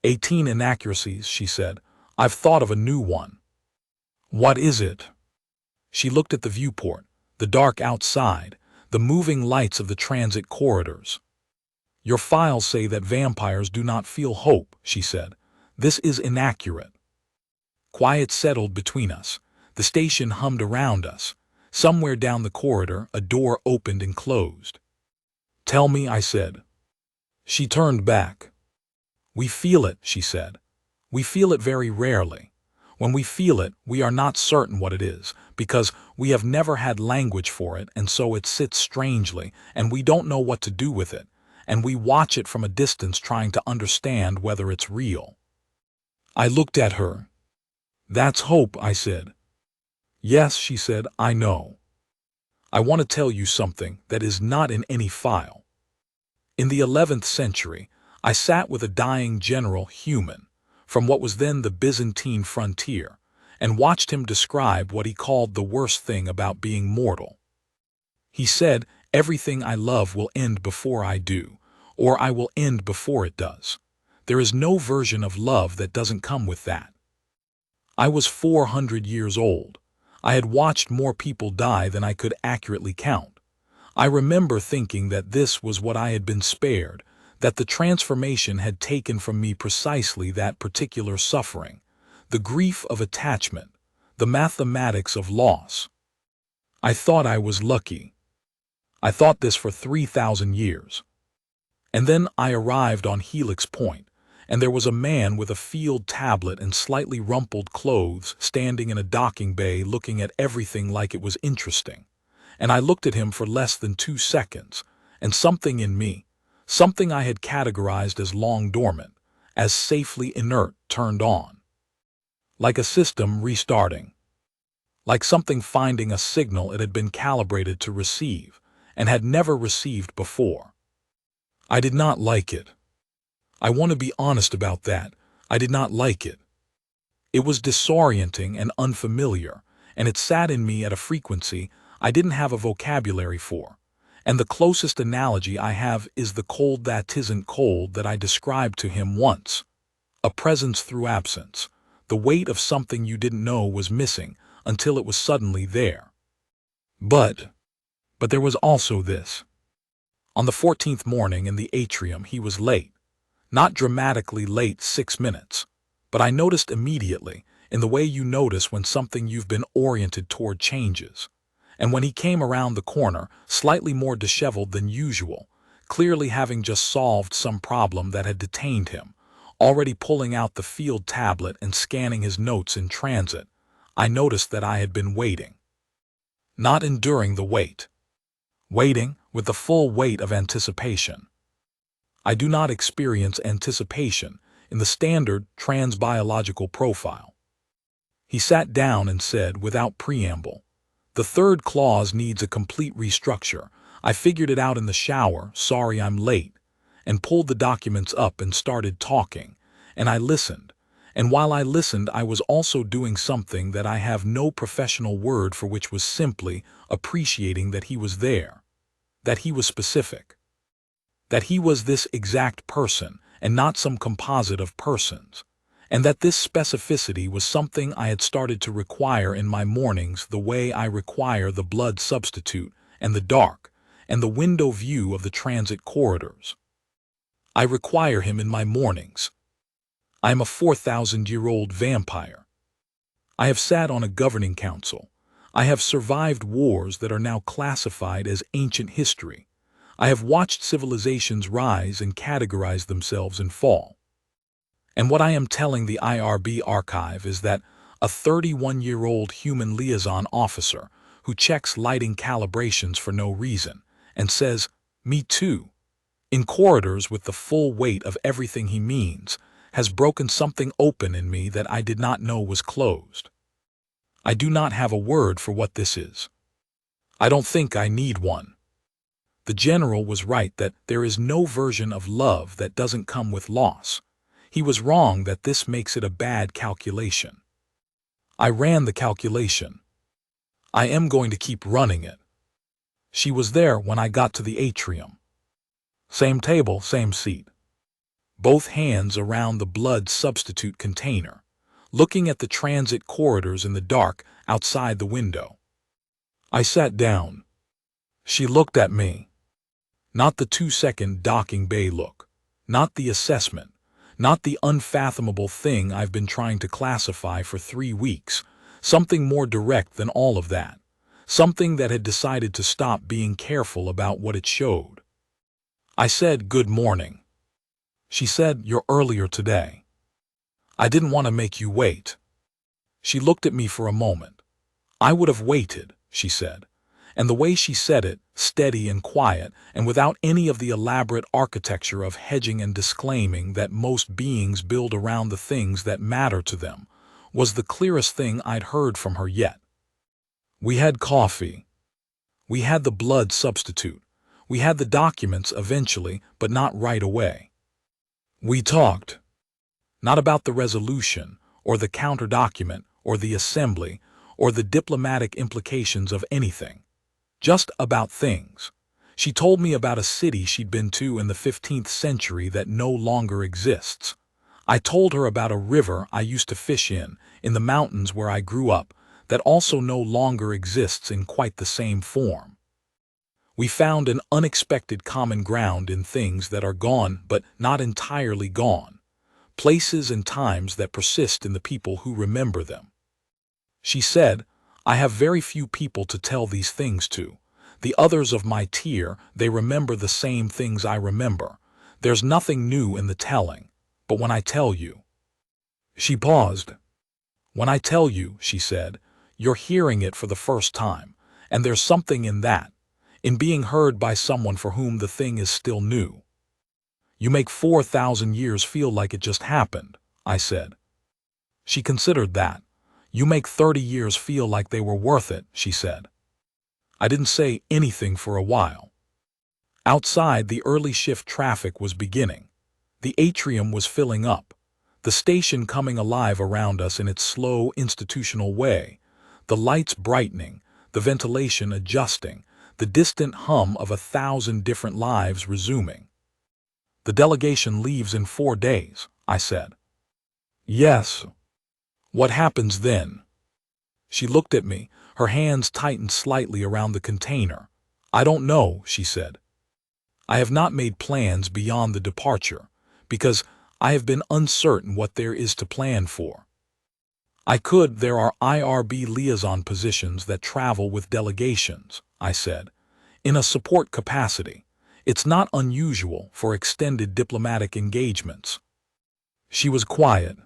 18 inaccuracies, she said. I've thought of a new one. What is it? She looked at the viewport, the dark outside, the moving lights of the transit corridors. Your files say that vampires do not feel hope, she said. This is inaccurate. Quiet settled between us. The station hummed around us. Somewhere down the corridor, a door opened and closed. Tell me, I said. She turned back. We feel it, she said. We feel it very rarely. When we feel it, we are not certain what it is, because we have never had language for it, and so it sits strangely, and we don't know what to do with it, and we watch it from a distance trying to understand whether it's real. I looked at her. That's hope, I said. Yes, she said, I know. I want to tell you something that is not in any file. In the 11th century, I sat with a dying general human from what was then the Byzantine frontier and watched him describe what he called the worst thing about being mortal. He said, everything I love will end before I do, or I will end before it does. There is no version of love that doesn't come with that. I was 400 years old. I had watched more people die than I could accurately count. I remember thinking that this was what I had been spared, that the transformation had taken from me precisely that particular suffering, the grief of attachment, the mathematics of loss. I thought I was lucky. I thought this for 3,000 years. And then I arrived on Helix Point, and there was a man with a field tablet and slightly rumpled clothes standing in a docking bay looking at everything like it was interesting. And I looked at him for less than 2 seconds, and something in me, something I had categorized as long dormant, as safely inert, turned on. Like a system restarting. Like something finding a signal it had been calibrated to receive, and had never received before. I did not like it. I want to be honest about that. I did not like it. It was disorienting and unfamiliar, and it sat in me at a frequency I didn't have a vocabulary for. And the closest analogy I have is the cold that isn't cold that I described to him once. A presence through absence, the weight of something you didn't know was missing until it was suddenly there. But there was also this. On the 14th morning in the atrium he was late. Not dramatically late 6 minutes, but I noticed immediately, in the way you notice when something you've been oriented toward changes. And when he came around the corner, slightly more disheveled than usual, clearly having just solved some problem that had detained him, already pulling out the field tablet and scanning his notes in transit, I noticed that I had been waiting. Not enduring the wait. Waiting with the full weight of anticipation. I do not experience anticipation in the standard transbiological profile. He sat down and said, without preamble, the third clause needs a complete restructure. I figured it out in the shower, sorry I'm late, and pulled the documents up and started talking, and I listened. And while I listened, I was also doing something that I have no professional word for, which was simply appreciating that he was there, that he was specific. That he was this exact person and not some composite of persons, and that this specificity was something I had started to require in my mornings the way I require the blood substitute and the dark and the window view of the transit corridors. I require him in my mornings. I am a 4,000-year-old vampire. I have sat on a governing council. I have survived wars that are now classified as ancient history. I have watched civilizations rise and categorize themselves and fall. And what I am telling the IRB archive is that a 31-year-old human liaison officer who checks lighting calibrations for no reason and says, "Me too," in corridors with the full weight of everything he means, has broken something open in me that I did not know was closed. I do not have a word for what this is. I don't think I need one. The general was right that there is no version of love that doesn't come with loss. He was wrong that this makes it a bad calculation. I ran the calculation. I am going to keep running it. She was there when I got to the atrium. Same table, same seat. Both hands around the blood substitute container, looking at the transit corridors in the dark outside the window. I sat down. She looked at me. Not the 2-second docking bay look. Not the assessment. Not the unfathomable thing I've been trying to classify for 3 weeks. Something more direct than all of that. Something that had decided to stop being careful about what it showed. I said, "Good morning." She said, "You're earlier today." I didn't want to make you wait. She looked at me for a moment. "I would have waited," she said. And the way she said it, steady and quiet, and without any of the elaborate architecture of hedging and disclaiming that most beings build around the things that matter to them, was the clearest thing I'd heard from her yet. We had coffee. We had the blood substitute. We had the documents eventually, but not right away. We talked. Not about the resolution, or the counter-document, or the assembly, or the diplomatic implications of anything. Just about things. She told me about a city she'd been to in the 15th century that no longer exists. I told her about a river I used to fish in the mountains where I grew up, that also no longer exists in quite the same form. We found an unexpected common ground in things that are gone but not entirely gone, places and times that persist in the people who remember them. She said, "I have very few people to tell these things to. The others of my tier, they remember the same things I remember. There's nothing new in the telling, but when I tell you." She paused. "When I tell you," she said, "you're hearing it for the first time, and there's something in that, in being heard by someone for whom the thing is still new. You make 4,000 years feel like it just happened," I said. She considered that. "You make 30 years feel like they were worth it," she said. I didn't say anything for a while. Outside, the early shift traffic was beginning. The atrium was filling up, the station coming alive around us in its slow, institutional way, the lights brightening, the ventilation adjusting, the distant hum of 1,000 different lives resuming. "The delegation leaves in 4 days," I said. "Yes." "What happens then?" She looked at me, her hands tightened slightly around the container. "I don't know," she said. "I have not made plans beyond the departure, because I have been uncertain what there is to plan for. There are IRB liaison positions that travel with delegations," I said, "in a support capacity. It's not unusual for extended diplomatic engagements." She was quiet.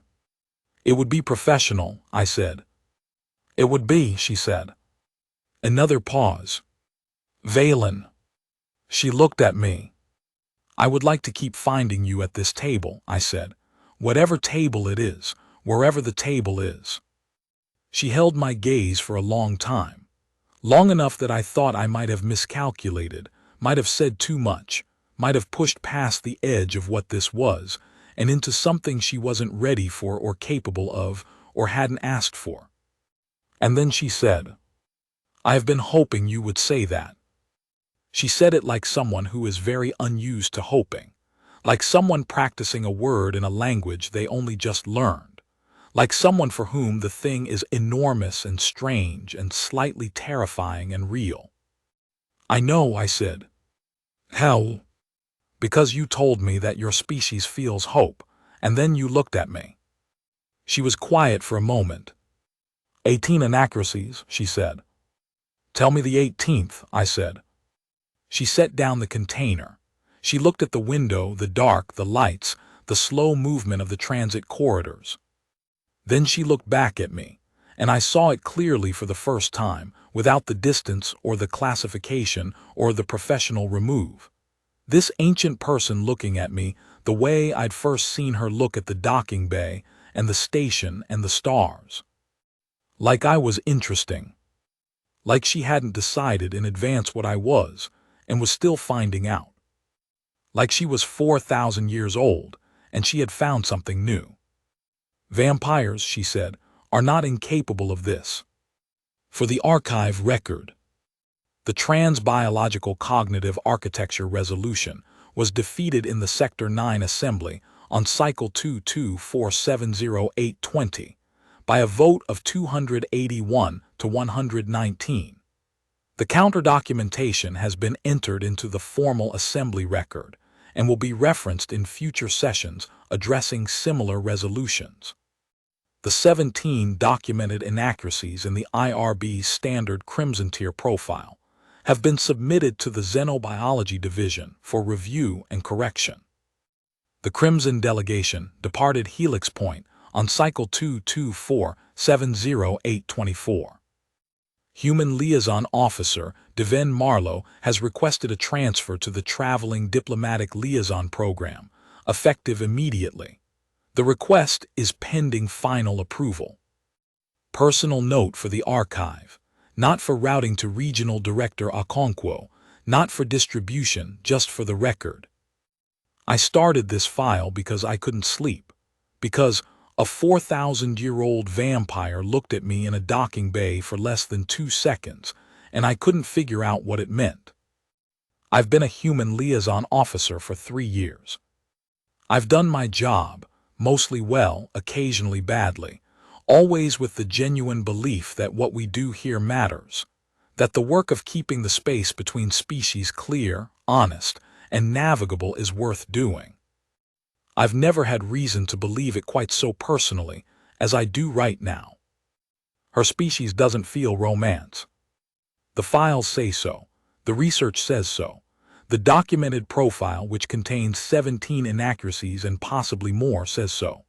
"It would be professional," I said. "It would be," she said. Another pause. "Valen." She looked at me. "I would like to keep finding you at this table," I said. "Whatever table it is, wherever the table is." She held my gaze for a long time. Long enough that I thought I might have miscalculated, might have said too much, might have pushed past the edge of what this was, and into something she wasn't ready for or capable of, or hadn't asked for. And then she said, "I have been hoping you would say that." She said it like someone who is very unused to hoping, like someone practicing a word in a language they only just learned, like someone for whom the thing is enormous and strange and slightly terrifying and real. "I know," I said. "How?" "Because you told me that your species feels hope, and then you looked at me." She was quiet for a moment. 18 inaccuracies, she said. "Tell me the 18th, I said. She set down the container. She looked at the window, the dark, the lights, the slow movement of the transit corridors. Then she looked back at me, and I saw it clearly for the first time, without the distance or the classification or the professional remove. This ancient person looking at me the way I'd first seen her look at the docking bay and the station and the stars. Like I was interesting. Like she hadn't decided in advance what I was and was still finding out. Like she was 4,000 years old and she had found something new. "Vampires," she said, "are not incapable of this." For the archive record, the Trans-Biological Cognitive Architecture Resolution was defeated in the Sector 9 Assembly on Cycle 22470-820 by a vote of 281 to 119. The counter-documentation has been entered into the formal Assembly record and will be referenced in future sessions addressing similar resolutions. The 17 documented inaccuracies in the IRB Standard Crimson Tier profile have been submitted to the Xenobiology Division for review and correction. The Crimson delegation departed Helix Point on Cycle 22470-824. Human Liaison Officer Devin Marlowe has requested a transfer to the Traveling Diplomatic Liaison Program, effective immediately. The request is pending final approval. Personal note for the archive, not for routing to Regional Director Okonkwo, not for distribution, just for the record. I started this file because I couldn't sleep, because a 4,000-year-old vampire looked at me in a docking bay for less than 2 seconds, and I couldn't figure out what it meant. I've been a human liaison officer for 3 years. I've done my job, mostly well, occasionally badly, always with the genuine belief that what we do here matters, that the work of keeping the space between species clear, honest, and navigable is worth doing. I've never had reason to believe it quite so personally as I do right now. Her species doesn't feel romance. The files say so. The research says so. The documented profile, which contains 17 inaccuracies and possibly more, says so.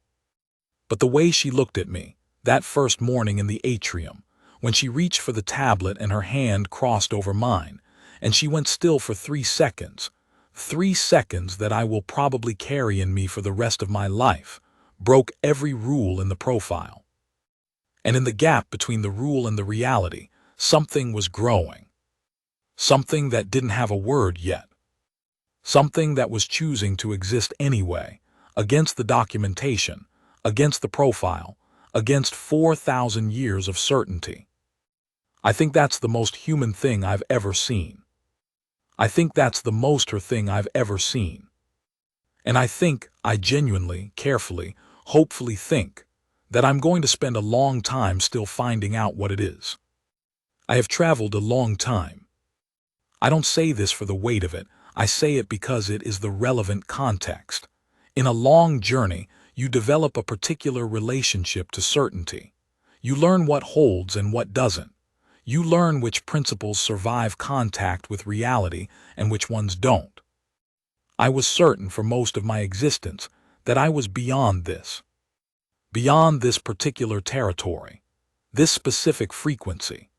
But the way she looked at me, that first morning in the atrium, when she reached for the tablet and her hand crossed over mine, and she went still for 3 seconds, 3 seconds that I will probably carry in me for the rest of my life, broke every rule in the profile. And in the gap between the rule and the reality, something was growing. Something that didn't have a word yet. Something that was choosing to exist anyway, against the documentation, against the profile, against 4,000 years of certainty. I think that's the most human thing I've ever seen. I think that's the most her thing I've ever seen. And I genuinely, carefully, hopefully think that I'm going to spend a long time still finding out what it is. I have traveled a long time. I don't say this for the weight of it, I say it because it is the relevant context. In a long journey, you develop a particular relationship to certainty. You learn what holds and what doesn't. You learn which principles survive contact with reality and which ones don't. I was certain for most of my existence that I was beyond this particular territory, this specific frequency.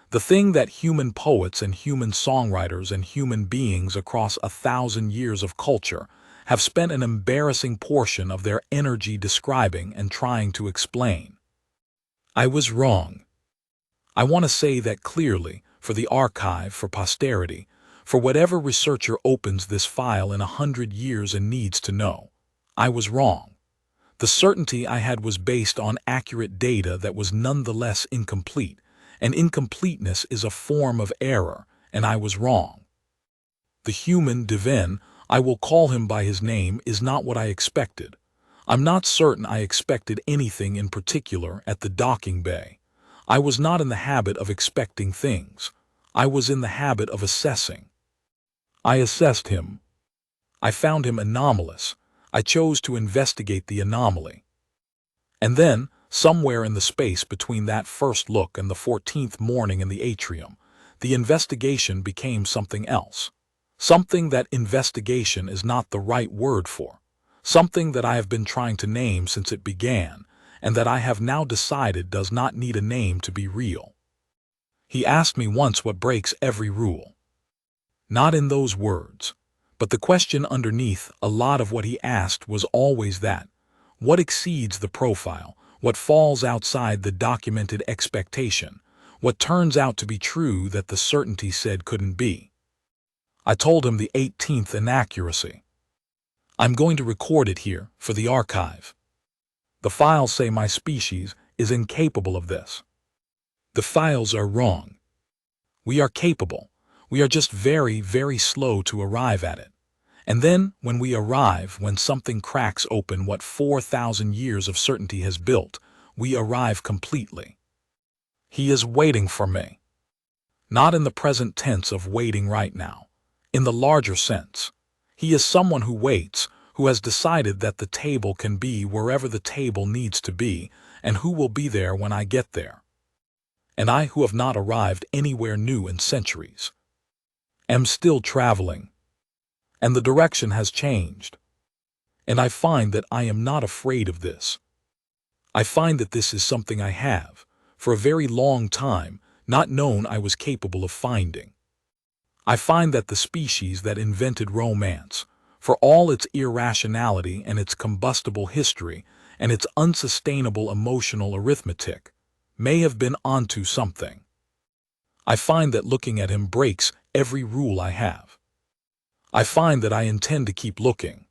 The thing that human poets and human songwriters and human beings across 1,000 years of culture have spent an embarrassing portion of their energy describing and trying to explain. I was wrong. I want to say that clearly, for the archive, for posterity, for whatever researcher opens this file in 100 years and needs to know. I was wrong. The certainty I had was based on accurate data that was nonetheless incomplete, and incompleteness is a form of error, and I was wrong. The human Devin, I will call him by his name, is not what I expected. I'm not certain I expected anything in particular at the docking bay. I was not in the habit of expecting things. I was in the habit of assessing. I assessed him. I found him anomalous. I chose to investigate the anomaly. And then, somewhere in the space between that first look and the 14th morning in the atrium, the investigation became something else. Something that investigation is not the right word for. Something that I have been trying to name since it began, and that I have now decided does not need a name to be real. He asked me once what breaks every rule. Not in those words, but the question underneath a lot of what he asked was always that: what exceeds the profile, what falls outside the documented expectation, what turns out to be true that the certainty said couldn't be. I told him the 18th inaccuracy. I'm going to record it here for the archive. The files say my species is incapable of this. The files are wrong. We are capable. We are just very, very slow to arrive at it. And then, when we arrive, when something cracks open what 4,000 years of certainty has built, we arrive completely. He is waiting for me. Not in the present tense of waiting right now. In the larger sense. He is someone who waits, who has decided that the table can be wherever the table needs to be, and who will be there when I get there. And I, who have not arrived anywhere new in centuries, am still traveling. And the direction has changed. And I find that I am not afraid of this. I find that this is something I have, for a very long time, not known I was capable of finding. I find that the species that invented romance, for all its irrationality and its combustible history and its unsustainable emotional arithmetic, may have been onto something. I find that looking at him breaks every rule I have. I find that I intend to keep looking.